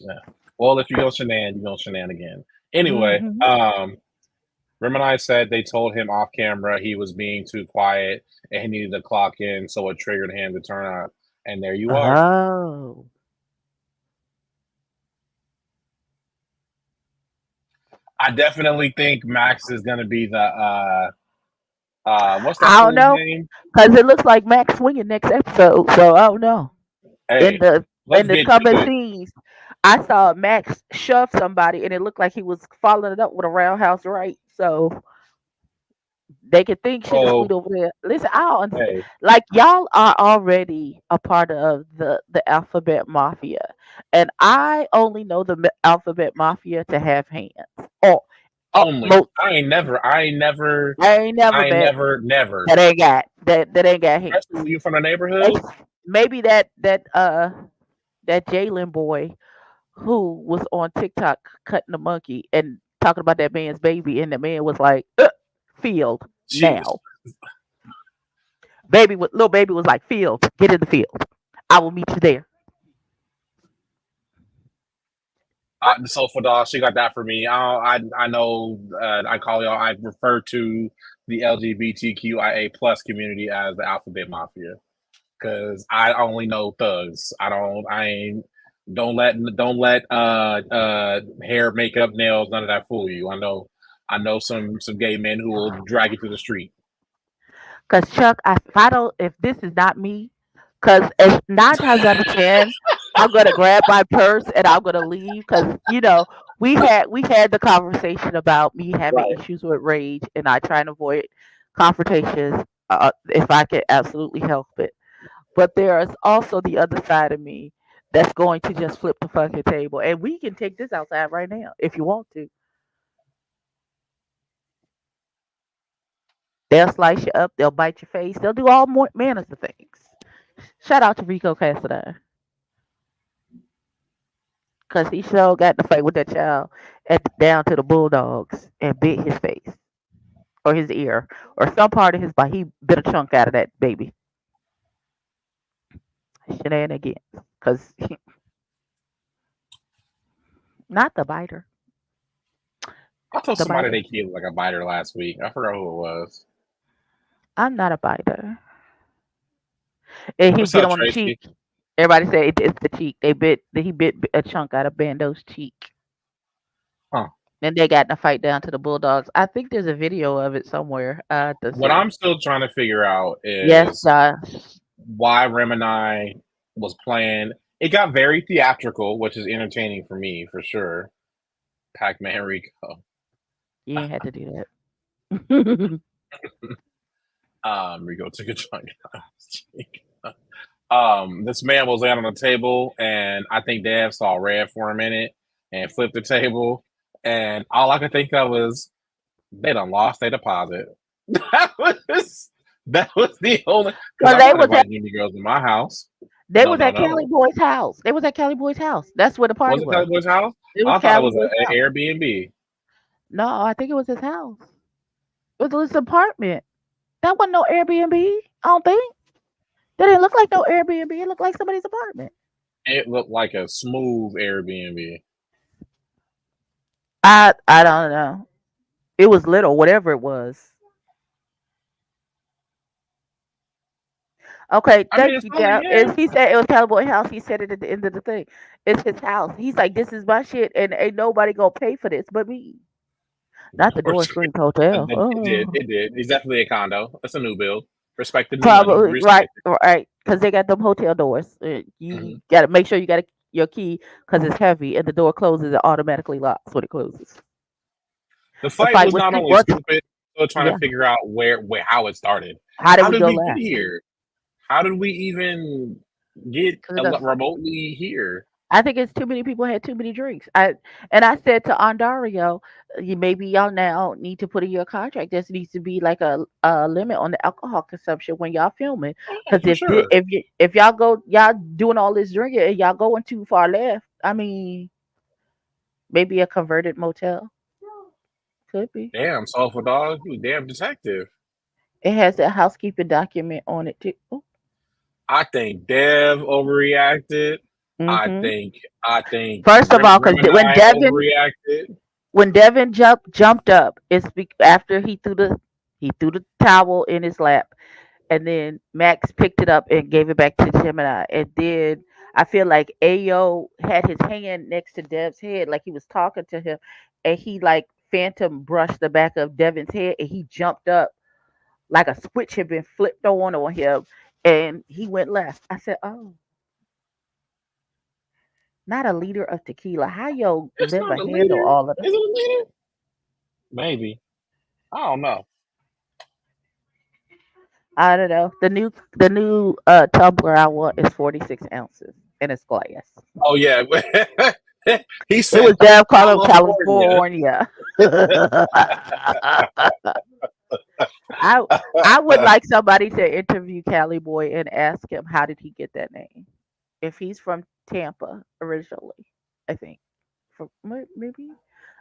Yeah. Well, if you go shenan, you go shenan again. Anyway, Mm-hmm. Gemini said they told him off camera he was being too quiet and he needed to clock in, so it triggered him to turn up. And there you are. Oh. I definitely think Max is gonna be the what's that I don't fool's know, name? because it looks like Max swinging next episode. So I don't know. In Hey, the let's in the get to coming it. scenes, I saw Max shove somebody, and it looked like he was following it up with a roundhouse right. So they could think shit is sweet Oh, over there. Listen, I don't understand. hey, Like y'all are already a part of the alphabet mafia, and I only know the alphabet mafia to have hands. Or, only. most I ain't never I ain't met never. that ain't got hands. Especially when you from the neighborhood. Ex- Maybe that Jalen boy who was on TikTok cutting the monkey and talking about that man's baby, and the man was like, "Field Jeez. now." Little baby was like, "Field, get in the field. I will meet you there." The sofa doll, she got that for me. I know. I call y'all. I refer to the LGBTQIA plus community as the alphabet mafia because I only know thugs. I don't. I ain't. Don't let hair, makeup, nails, none of that fool you. I know some gay men who will drag you to the street. Cause Chuck, if I don't, if this is not me, cause it's 9 times out of 10, I'm gonna grab my purse and I'm gonna leave. Cause we had the conversation about me having Right. issues with rage, and I try and avoid confrontations if I can absolutely help it. But there is also the other side of me that's going to just flip the fucking table, and we can take this outside right now if you want to. They'll slice you up, they'll bite your face, they'll do all more manners of things. Shout out to Rico Cassadine, because he sure got to fight with that child down to the bulldogs and bit his face or his ear or some part of his body. He bit a chunk out of that baby. Shenanigans. Because not the biter. I told The somebody biter. they killed like a biter last week. I forgot who it was. I'm not a biter. And he What's bit up, him on the Tracy? cheek. Everybody said it's the cheek. He bit a chunk out of Bando's cheek. Huh. Then they got in a fight down to the Bulldogs. I think there's a video of it somewhere. To What see. I'm still trying to figure out Yes, is Josh. why Remini was playing. It got very theatrical, which is entertaining for me for sure. Pac-Man Rico. You ain't had to do that. Rico took a chunk out of his cheek. This man was laying on the table, and I think Dad saw red for a minute and flipped the table. And all I could think of was they done lost their deposit. That was the only because Cause I'm not inviting any girls in my house. they No, was no, at Kelly no. Boy's house. They was at Kelly Boy's house. That's where the Was party it Kelly was. Boy's house? It was I thought it Kelly was Boy's an house. Airbnb. No, I think it was his house. It was his apartment. That wasn't no Airbnb. I don't think. That didn't look like no Airbnb. It looked like somebody's apartment. It looked like a smooth Airbnb. I don't know. It was little, whatever it was. Okay, I mean, thank it's you, only Dad. yeah. He said it was Cowboy House. He said it at the end of the thing. It's his house. He's like, this is my shit, and ain't nobody gonna pay for this but me. Not the For Door sure. Springs Hotel. It did. Oh, It did. It's definitely a condo. It's a new build. Respect the new money. probably right, Respect it. right, because they got them hotel doors. You Mhm. got to make sure you got your key because it's heavy, and the door closes. It automatically locks when it closes. The The fight fight was was not only once, stupid, still trying to yeah. figure out where how it started. How did How we did go we get last? here? How did we even get remotely here? I think it's too many people had too many drinks. I said to Ondario, maybe y'all now need to put in your contract. There needs to be like a limit on the alcohol consumption when y'all filming. Oh, Because for sure. if y'all doing all this drinking and y'all going too far left, I mean, maybe a converted motel could be. Damn, soulful dog, you damn detective. It has a housekeeping document on it too. Ooh. I think Dev overreacted. I Hmm. think I think First of all, because Gemini overreacted. when Devin jumped up, after he threw the towel in his lap, and then Max picked it up and gave it back to Gemini, and then I feel like Ayo had his hand next to Dev's head, like he was talking to him, and he like phantom brushed the back of Devin's head, and he jumped up like a switch had been flipped on him, and he went left. I said, "Oh, not a liter of tequila. How your It's not liver a handle leader. all of that?" Is it a leader? Maybe. I don't know. I don't know. The new tumbler I want is 46 ounces and it's glass. Oh yeah. He It said was Dev calling California. California. I I would like somebody to interview Cali Boy and ask him how did he get that name. If he's from Tampa originally, I think. From maybe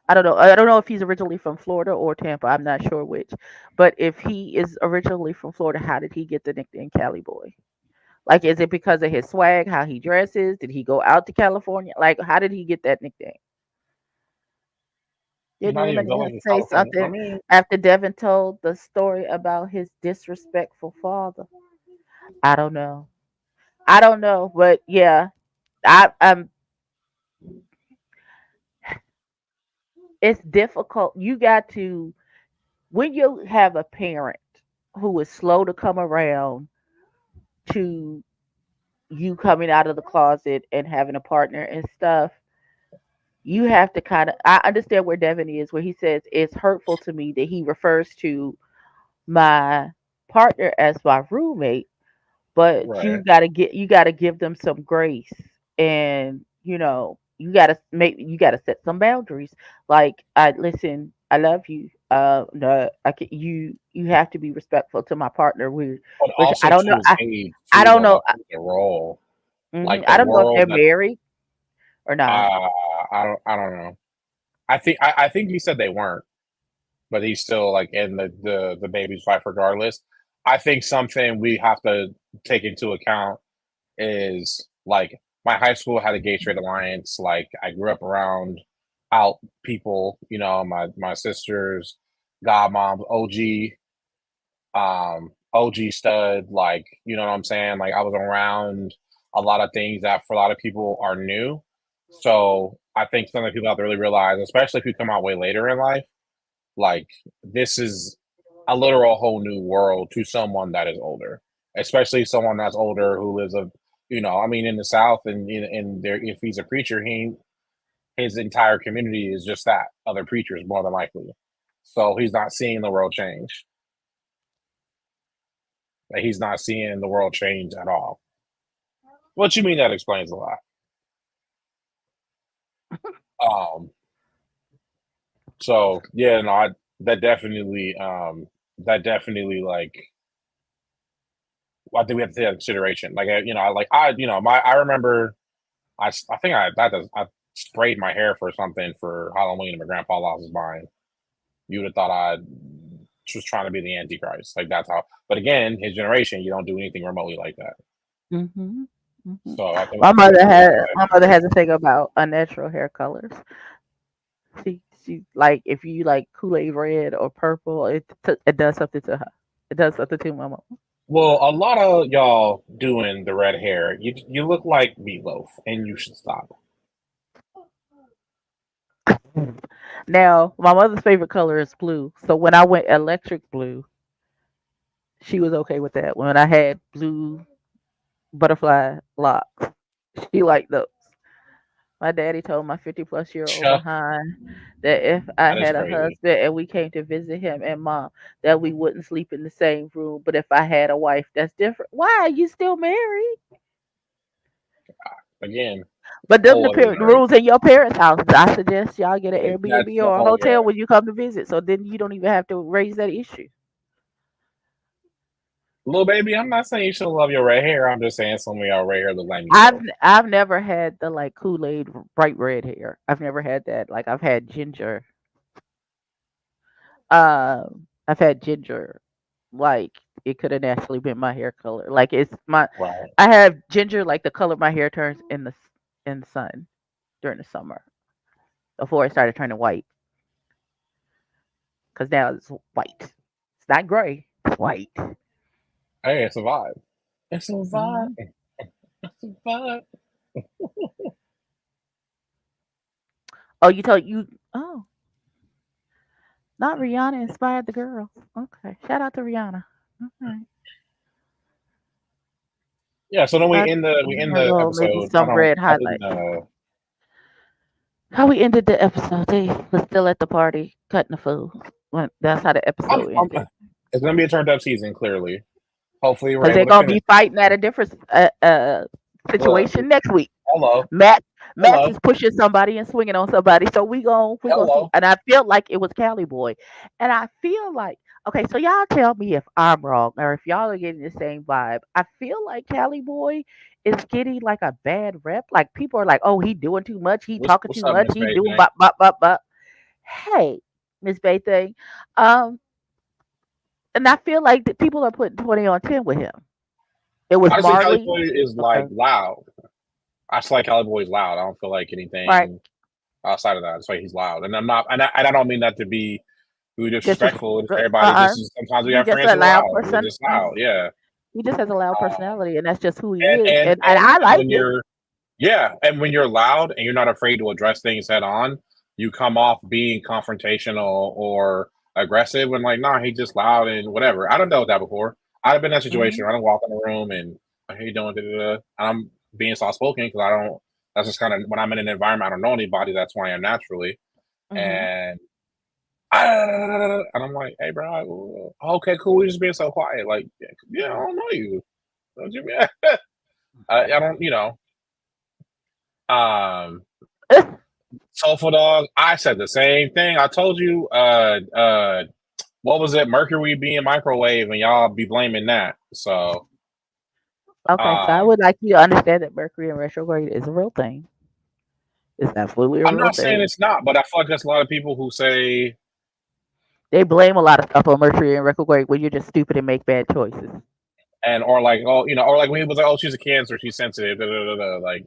I don't know. I don't know if he's originally from Florida or Tampa. I'm not sure which. But if he is originally from Florida, how did he get the nickname Cali Boy? Like, is it because of his swag, how he dresses? Did he go out to California? Like, how did he get that nickname? He's Didn't not even going Eminem to say California. I something mean, after Devin told the story about his disrespectful father? I don't know. I don't know, but yeah, I'm. It's difficult. You got to when you have a parent who is slow to come around to you coming out of the closet and having a partner and stuff. You have to kind of. I understand where Devin is, where he says it's hurtful to me that he refers to my partner as my roommate, but right. you gotta give them some grace, and you gotta set some boundaries. Like, I listen, I love you. No, you have to be respectful to my partner. But Which I also don't to know. his age I too, don't though. know. That plays a role. Like I the don't know if they're world that married or not. uh, I don't know. I think he said they weren't, but he's still like in the baby's life regardless. I think something we have to take into account is like my high school had a gay straight alliance. Like I grew up around out people, my sisters, godmoms, OG stud, like, you know what I'm saying? Like I was around a lot of things that for a lot of people are new. So I think something people have to really realize, especially if you come out way later in life, like this is a literal whole new world to someone that is older, especially someone that's older who lives I mean, in the South and in there, if he's a preacher, his entire community is just that other preachers more than likely. So he's not seeing the world change. Like, he's not seeing the world change at all. What you mean that explains a lot. Um, so yeah, no, that definitely, that definitely like I think we have to take that into consideration. Like, I remember I think I sprayed my hair for something for Halloween, and my grandpa lost his mind. You would have thought I was trying to be the Antichrist. Like that's how. But again, his generation, you don't do anything remotely like that. Hmm. Hmm. So I think we have to take that into My mother has a consideration. thing about unnatural hair colors. She like if you like Kool-Aid red or purple, it does something to her. It does something to my mom. Well, a lot of y'all doing the red hair, you look like Meatloaf, and you should stop. Now, my mother's favorite color is blue. So when I went electric blue, she was okay with that. When I had blue butterfly locks, she liked those. My daddy told my 50 plus year old Chuck, behind that if I that is had a crazy. husband and we came to visit him and mom, that we wouldn't sleep in the same room. But if I had a wife, that's different. Why? Are you still married? Again, But them whole other the generation. rules in your parents' house. I suggest y'all get an That's Airbnb the or a whole hotel yeah. when you come to visit. So then you don't even have to raise that issue. Little baby, I'm not saying you should love your red hair. I'm just saying some of y'all red hair look like meatloaf. I've never had the like Kool-Aid bright red hair. I've never had that. Like I've had ginger. I've had ginger. Like it could have naturally been my hair color. Like it's my Right. I have ginger like the color my hair turns in the in the sun during the summer before it started turning white. Because now it's white. It's not gray. It's white. Hey, it's a vibe. It's a vibe. Hmm. It's a vibe. Oh, you told you. Oh, not Rihanna inspired the girls. Okay, shout out to Rihanna. Okay. Yeah. So then I we end her the little maybe episode. some red I didn't. highlights. How we ended the episode? They was still at the party cutting the food. That's how the episode ended. It's gonna be a turned up season. Clearly, hopefully, we're Because they're able to gonna finish. be fighting at a different Look, situation next week. hello, Max hello, is pushing somebody and swinging on somebody, so we gonna see. hello. And I feel like it was Cali Boy, and I feel like okay. So y'all tell me if I'm wrong or if y'all are getting the same vibe. I feel like Cali Boy is getting like a bad rep. Like people are like, oh, he doing too much, he talking What's too up, much, Miss he Bay doing Thing? bop bop bop bop. Hey, Miss Bay thing, um, and I feel like that people are putting 20 on 10 with him. It was I just think Cali Marley. Boy is like Okay, loud. I just like Cali Boy's loud. I don't feel like right. anything outside of that. It's like he's loud, and I'm not, and I don't mean that to be disrespectful. Just everybody, just sometimes we He have just friends a who are loud loud. They're person. just loud, yeah. He just has a loud Um, personality, and that's just who he is. and And I like when it. you're and when you're loud and you're not afraid to address things head on, you come off being confrontational or aggressive. When like, nah, he's just loud and whatever. I don't know that before. I've been in that situation. Hmm. I don't walk in the room and how you doing? Da, da, da. I'm being soft spoken because I don't. That's just kind of when I'm in an environment I don't know anybody. That's who I am naturally. Hmm. And and I'm like, hey, bro, okay, cool. We're just being so quiet. Like, yeah, I don't know you. Don't you? I don't, Um, Soulful Dog. I said the same thing. I told you. What was it? Mercury being microwave, and y'all be blaming that. So, Okay, so I um, would like you to understand that Mercury in retrograde is a real thing. It's absolutely a I'm real not saying thing. it's not, but I feel like there's a lot of people who say They blame a lot of stuff on Mercury in retrograde when you're just stupid and make bad choices. and or like, oh, or like when he was like, oh, she's a Cancer, she's sensitive. Da, da, da, da. Like,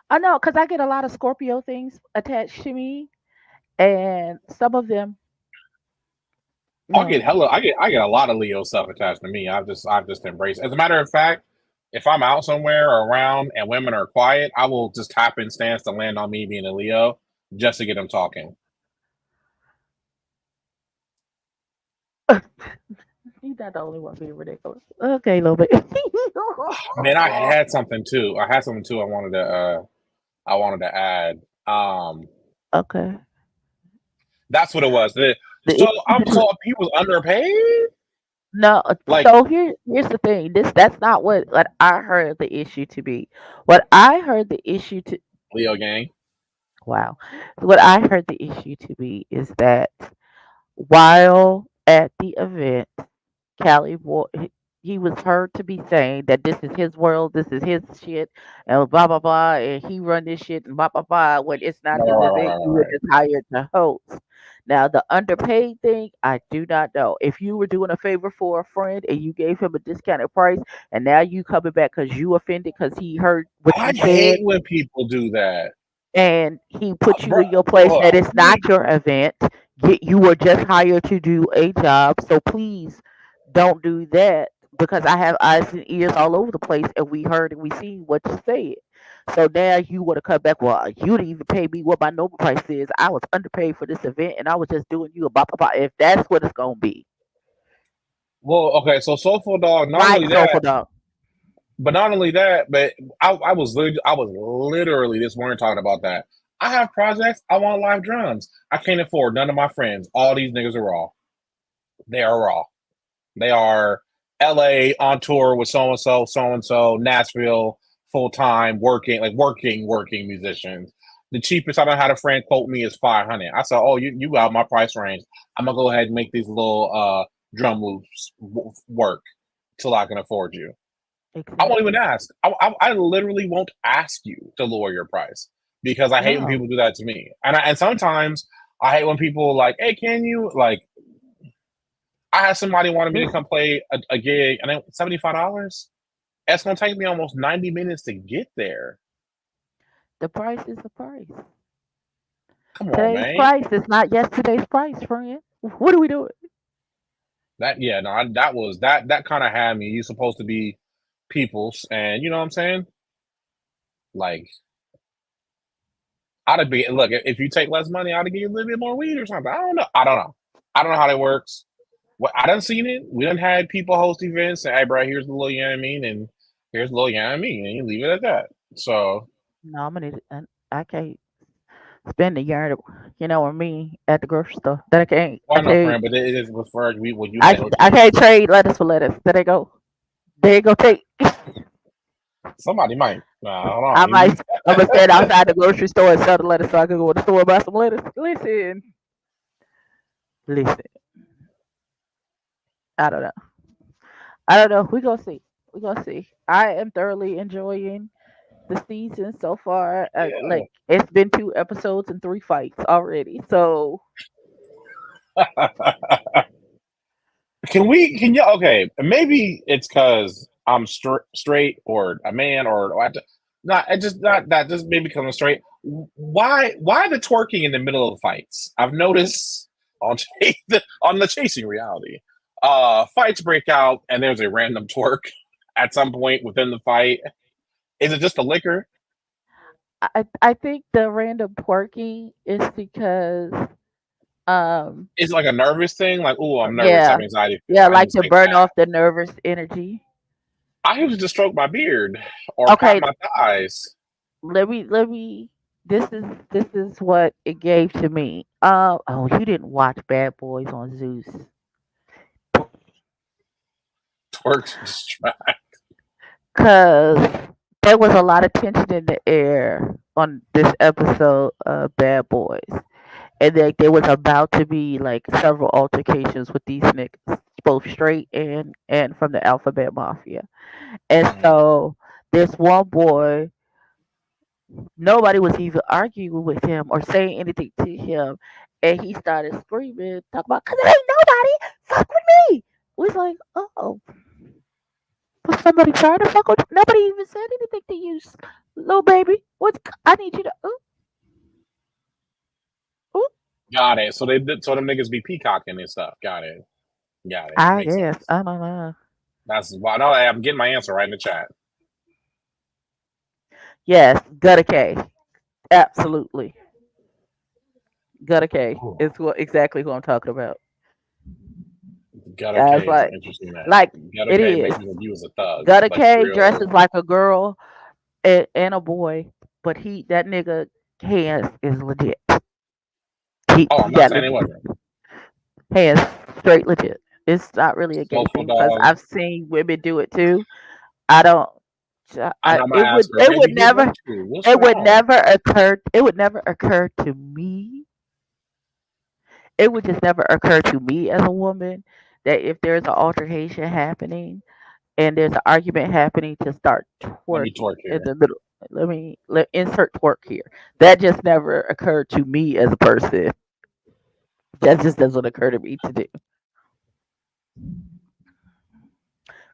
I know, because I get a lot of Scorpio things attached to me, and some of them, I'll get no. hella. I get a lot of Leo stuff attached to me. I've just embraced. As a matter of fact, if I'm out somewhere or around and women are quiet, I will just tap in stance to land on me being a Leo just to get them talking. He's not the only one being ridiculous. Okay, a little bit. Man, I had something too. I had something too. I wanted to add. Okay. That's what it was. The So issue I'm between so he was underpaid. no, Like so here's the thing. That's not what I heard the issue to be. What I heard the issue to Leo gang. wow. What I heard the issue to be is that while at the event, Callie Boy he was heard to be saying that this is his world, this is his shit, and blah blah blah, and he run this shit and blah blah blah. When it's not Right, his right, right, event, right, you were right. just hired to host. Now the underpaid thing, I do not know. If you were doing a favor for a friend and you gave him a discounted price, and now you coming back because you offended because he heard what I you said, hate when people do that, and he put you bro. in your place that it's I not your event. You were just hired to do a job, so please don't do that because I have eyes and ears all over the place, and we heard and we seen what you said. So now you want to come back? Well, you didn't even pay me what my normal price is. I was underpaid for this event, and I was just doing you a bop bop. If that's what it's gonna be, well, okay. So Soulful Dog. Not right, only soulful that, dog. but not only that, but I was literally this morning talking about that. I have projects. I want live drums. I can't afford none of my friends. All these niggas are raw. They are raw. They are LA on tour with so and so, Nashville, full time, working musicians. The cheapest I done had a friend quote me is 500. I said, oh, you got my price range. I'm gonna go ahead and make these little drum loops work till I can afford you. I won't even Exactly. ask. I literally won't ask you to lower your price because I hate when No. people do that to me. And sometimes I hate when people like, hey, can you like I had somebody wanted me to come play a gig, and $75. That's gonna take me almost 90 minutes to get there. The price is the price. Come on, Today's man. price is not yesterday's price, friend. What are we doing? That yeah, no, that was that kind of had me. You supposed to be people's, and you know what I'm saying? Like, I'd be look if you take less money, I'd give you a little bit more weed or something. I don't know. I don't know. I don't know how that works. Well, I done seen it. We done had people host events and hey, bro, here's the little, you know what I mean, and here's the little, you know what I mean, and you leave it at that. So No, I'm gonna. I can't spend a yard. You know what I mean? At the grocery store. That I can't. I why not, can't. friend? But it is referred. We what you had. I can't trade lettuce for lettuce. There they go. There you go. Take. Somebody might. Nah, hold I on. might. I'm gonna stand outside the grocery store and sell the lettuce so I can go to the store and buy some lettuce. Listen. Listen. I don't know. I don't know. We gonna see. We gonna see. I am thoroughly enjoying the season so far. Yeah. Like it's been 2 episodes and 3 fights already. So Can we? Can you? Okay, maybe it's because I'm straight or a man or not. It just not that. Just maybe because I'm straight. Why? Why the twerking in the middle of the fights? I've noticed on on the chasing reality. Fights break out and there's a random twerk at some point within the fight. Is it just the liquor? I think the random twerking is because Is it like a nervous thing? Like, oh, I'm nervous. I yeah, have anxiety. yeah, I need like to to take burn that. off the nervous energy. I usually just stroke my beard or pat Okay, my thighs. let me this is what it gave to me. Oh, you didn't watch Bad Boys on Zeus. Twerk to distract. Cause there was a lot of tension in the air on this episode of Bad Boys. And there was about to be like several altercations with these niggas, both straight and from the Alphabet Mafia. And Mm. so this one boy, nobody was even arguing with him or saying anything to him, and he started screaming, talking about, "Cause it ain't nobody fuck with me." We was like, "Oh, was somebody trying to fuck with you? Nobody even said anything to you, little baby. What? I need you to, ooh." Got it. So so them niggas be peacocking and stuff. Got it. Got it. I Makes guess sense. I don't know. That's why. No, I'm getting my answer right in the chat. Yes, Gutter K. Absolutely. Gutter K Ooh. is exactly who I'm talking about. Gutter That's K is an like, interesting name. like Gutter it K is. makes me think you was a thug, Gutter like K dresses real. like a girl and a boy, but that nigga hands is legit. Oh, He I'm not got saying it legit wasn't. hands, straight legit. It's not really a gay Soulful thing because dog. I've seen women do it too. I don't. I know I'm gonna It would ask her, baby, get with you. What's wrong? it would never occur to me. It would just never occur to me as a woman that if there's an altercation happening and there's an argument happening to start Let me twerking twerk in here. the middle. Let insert twerk here. That just never occurred to me as a person. That just doesn't occur to me to do.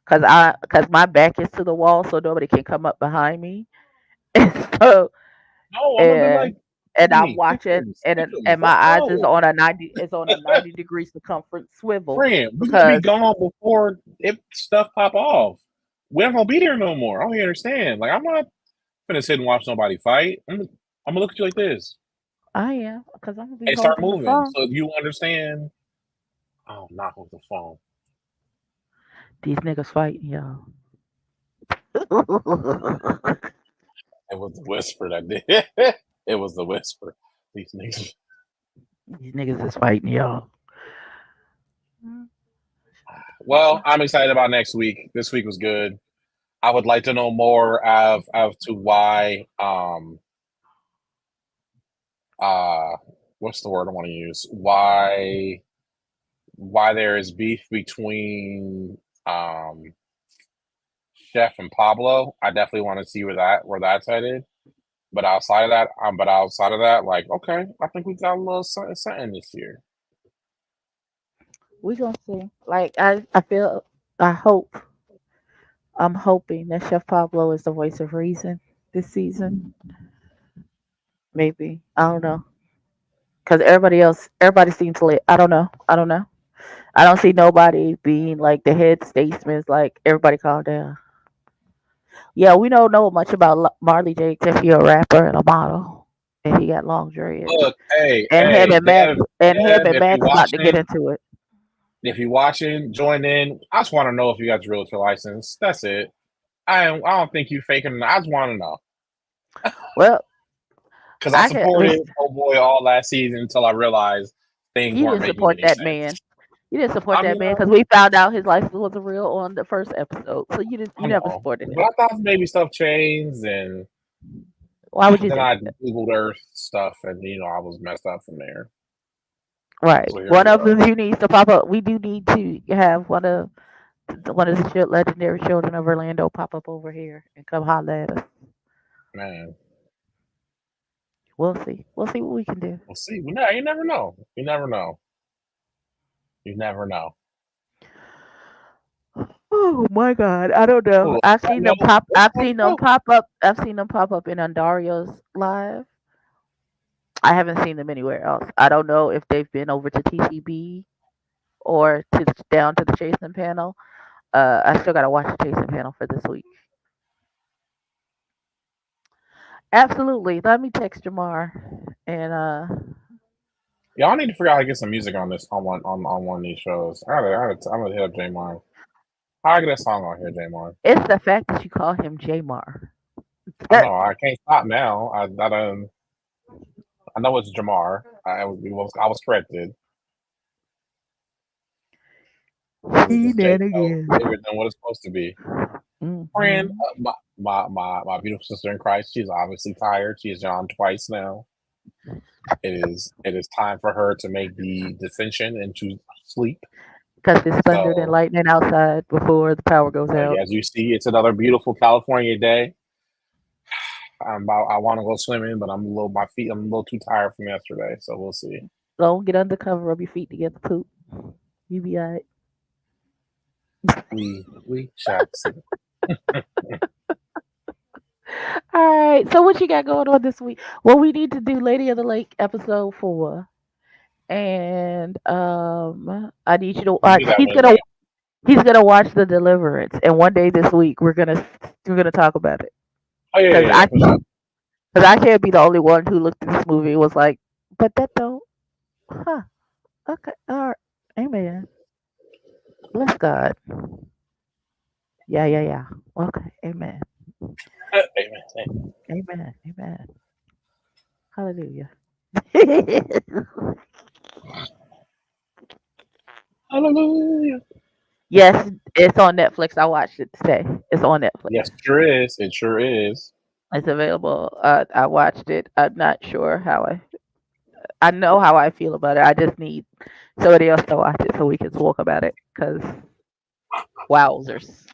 Cause my back is to the wall, so nobody can come up behind me. And so No, I'm gonna be and like, and I'm Tiffany, watching, Tiffany, and my eyes is no, on a 90 degree circumference swivel friend, we gonna be because gone before it stuff pop off. We're not gonna be there no more. I don't understand. Like, I'm not gonna sit and watch nobody fight. I'm gonna look at you like this I am, because I'm gonna be and start holding the moving phone. so you understand. Oh, knock off the phone. These niggas fighting, y'all. It was the whisper that did. It was the whisper. These niggas. These niggas is fighting, y'all. Well, I'm excited about next week. This week was good. I would like to know more of to why uh what's the word I want to use? Why there is beef between um Chef and Pablo. I definitely want to see where that's headed. But outside of that, like okay, I think we got a little something, something this year. We gonna see. Like I feel, I hope, I'm hoping that Chef Pablo is the voice of reason this season. Maybe I don't know. Because everybody seems lit. I don't know. I don't know. I don't see nobody being like the head statesman. Like everybody calm down. Yeah, we don't know much about Marley J except he a rapper and a model, and he got long dreads. Look, hey, And him hey, and Max Dev, if you're about to get watching, into it. join in. I just want to know if you got your realtor license. That's it. I don't think you faking. I just want to know Well, because I I can at supported least oh boy all last season until I realized things you weren't didn't making support any that sense. man. You didn't support I that mean, man because we found out his license wasn't real on the first episode. So you didn't. I You never know, supported but him. I thought maybe stuff changed, and Why would you then think I that? googled Earth stuff, and I was messed up from there. Right. So here One we of are, them you needs to pop up. We do need to have one of the legendary children of Orlando pop up over here and come holler at us. man. We'll see. We'll see what we can do. We'll see. No, you never know. You never know. You never know. Oh my God, I don't know. Oh, I've that seen them note, pop. I've let's seen them go. pop up. I've seen them pop up in Ondario's live. I haven't seen them anywhere else. I don't know if they've been over to TCB or down to the Chasing panel. I still gotta watch the Chasing panel for this week. Absolutely. Let me text Jamar and Y'all need to figure out how to get some music on this on one of these shows. I'm gonna hit up J Mon. How I get that song on here, J Mon? it's the fact that you call him Jamar. I know I can't stop now. I know it's Jamar. I was corrected. It was just J Cole Shenanigans. bigger than what it's supposed to be. Friend, Hmm. my beautiful sister in Christ. She's obviously tired. She has gone twice now. It is time for her to make the descension into sleep. Because it's thundered and So, lightning outside before the power goes out. as you see, it's another beautiful California day. I want to go swimming, but I'm a little too tired from yesterday. So we'll see. Don't get undercover, rub your feet together, poop. You be alright. We shall see. All right. So what you got going on this week? Well, we need to do Lady of the Lake episode 4, and I need you to We can watch. do that when it's done. He's gonna watch The Deliverance, and one day this week we're gonna talk about it Oh yeah, because yeah, yeah, for sure. I can't be the only one who looked at this movie and was like, but that don't, huh? Okay, all right, amen. Bless God. Yeah, yeah, yeah. Okay, amen, Amen. amen, amen. Hallelujah. Hallelujah. Yes, it's on Netflix. I watched it today. It's on Netflix. Yes, it sure is. It sure is. It's available. I watched it. I'm not sure how I know how I feel about it. I just need somebody else to watch it so we can talk about it. Cause wowzers.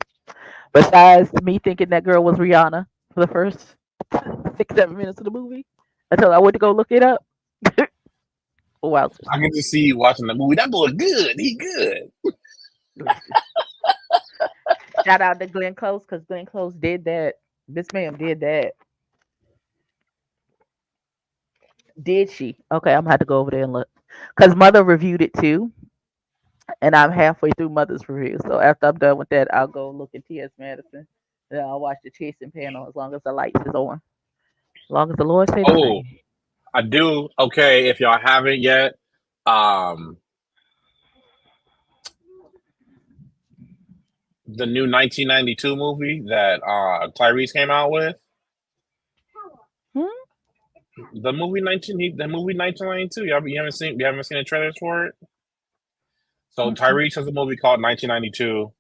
Besides me thinking that girl was Rihanna for the first 6, 7 minutes of the movie until I went to go look it up. Wowzers. I can just see you watching the movie. That boy good. He good. Shout out to Glenn Close because Glenn Close did that. This ma'am did that. Did she? Okay, I'm gonna have to go over there and look. Cause Mother reviewed it too, and I'm halfway through Mother's review. So after I'm done with that, I'll go look at T.S. Madison. And I'll watch the Chasing panel as long as the lights is on. As long as the Lord say the Oh, same. I do. Okay, if y'all haven't yet, um, the new 1992 movie that Tyrese came out with. Hmm? The movie 1992. You haven't seen the trailers for it. So Mm-mm. Tyrese has a movie called 1992,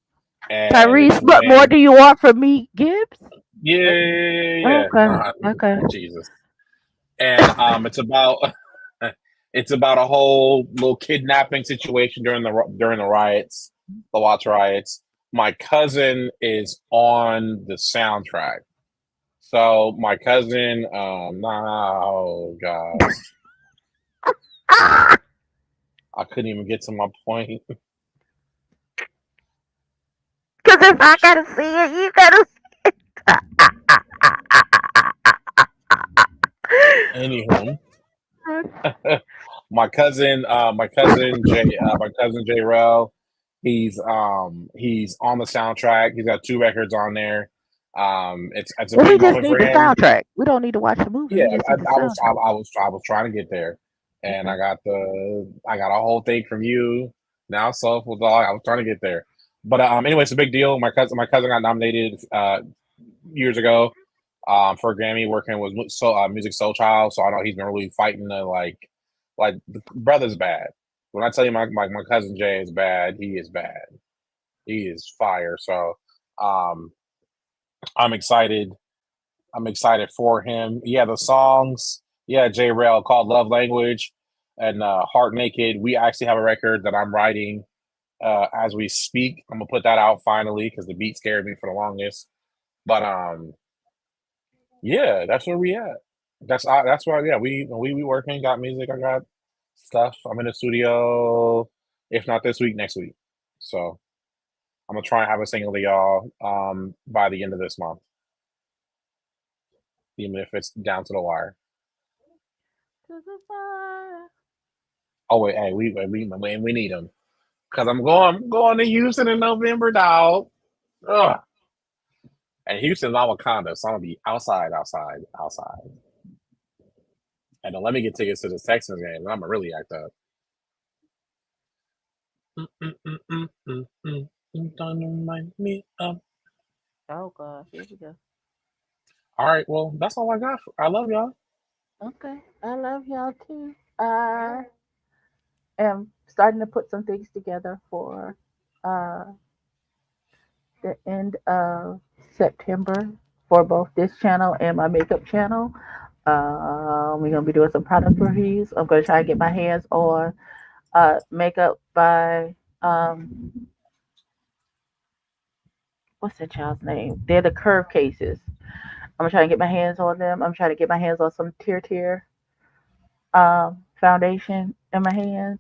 and it's Tyrese, what more when do you want from me, Gibbs? yeah. Okay, okay. Jesus. And it's about a whole little kidnapping situation during the riots, the Watts riots. My cousin is on the soundtrack. So my cousin, no, guys, Ah! I couldn't even get to my point. Cause if I gotta see it, you gotta see it. Anywho, my cousin J Rel, he's on the soundtrack. He's got 2 records on there. It's a Well, we big just moment for need the him. soundtrack. We don't need to watch the movie. Yeah, We just I, need the I was I, soundtrack. I was trying to get there, and Okay. I got a whole thing from you now. So was all I was trying to get there, but anyway, it's a big deal. My cousin got nominated years ago for a Grammy working with Music Soul Child. So I know he's been really fighting to like the brother's bad. When I tell you my cousin Jay is bad, he is bad. He is fire. So um, I'm excited. I'm excited for him. Yeah, the songs. Yeah, J Rel called Love Language and Heart Naked. We actually have a record that I'm writing as we speak. I'm gonna put that out finally because the beat scared me for the longest. But yeah, that's where we at. That's why yeah we working. Got music. I got stuff. I'm in the studio. If not this week, next week. So I'm gonna try and have a single to y'all by the end of this month, even if it's down to the wire. To the fire. Oh wait, hey, we need them because I'm going to Houston in November, dog. Ugh. And Houston's on Wakanda, so I'm gonna be outside. And don't let me get tickets to the Texans game. I'm gonna really act up. Don't remind me of. Oh God, here we go. All right, well, that's all I got. I love y'all. Okay, I love y'all too. I am starting to put some things together for uh, the end of September for both this channel and my makeup channel. We're gonna be doing some product reviews. I'm gonna try and get my hands on makeup by what's that child's name? They're the curve cases. I'm trying to get my hands on them. I'm trying to get my hands on some Tier foundation in my hands.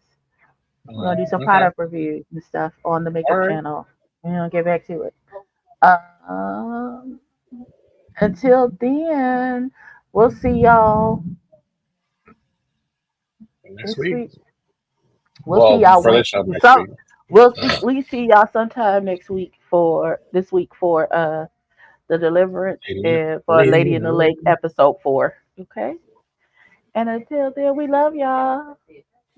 We're gonna do some Okay. product reviews and stuff on the All makeup right. channel. We're gonna get back to it. Um, until then, we'll see y'all Next this week. week. We'll see Well, y'all for when this show next some. week. We see y'all sometime next week for this week for the Deliverance and for Lady Lady in in the the Lake Lake. episode 4. Okay. And until then, we love y'all.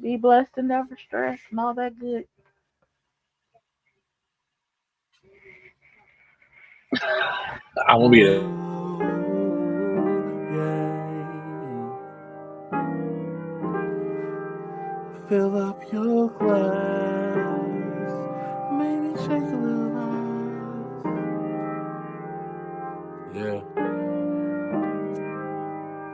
Be blessed and never stress and all that good. I will be there. Fill up your glass. Maybe shake a little ice. Yeah.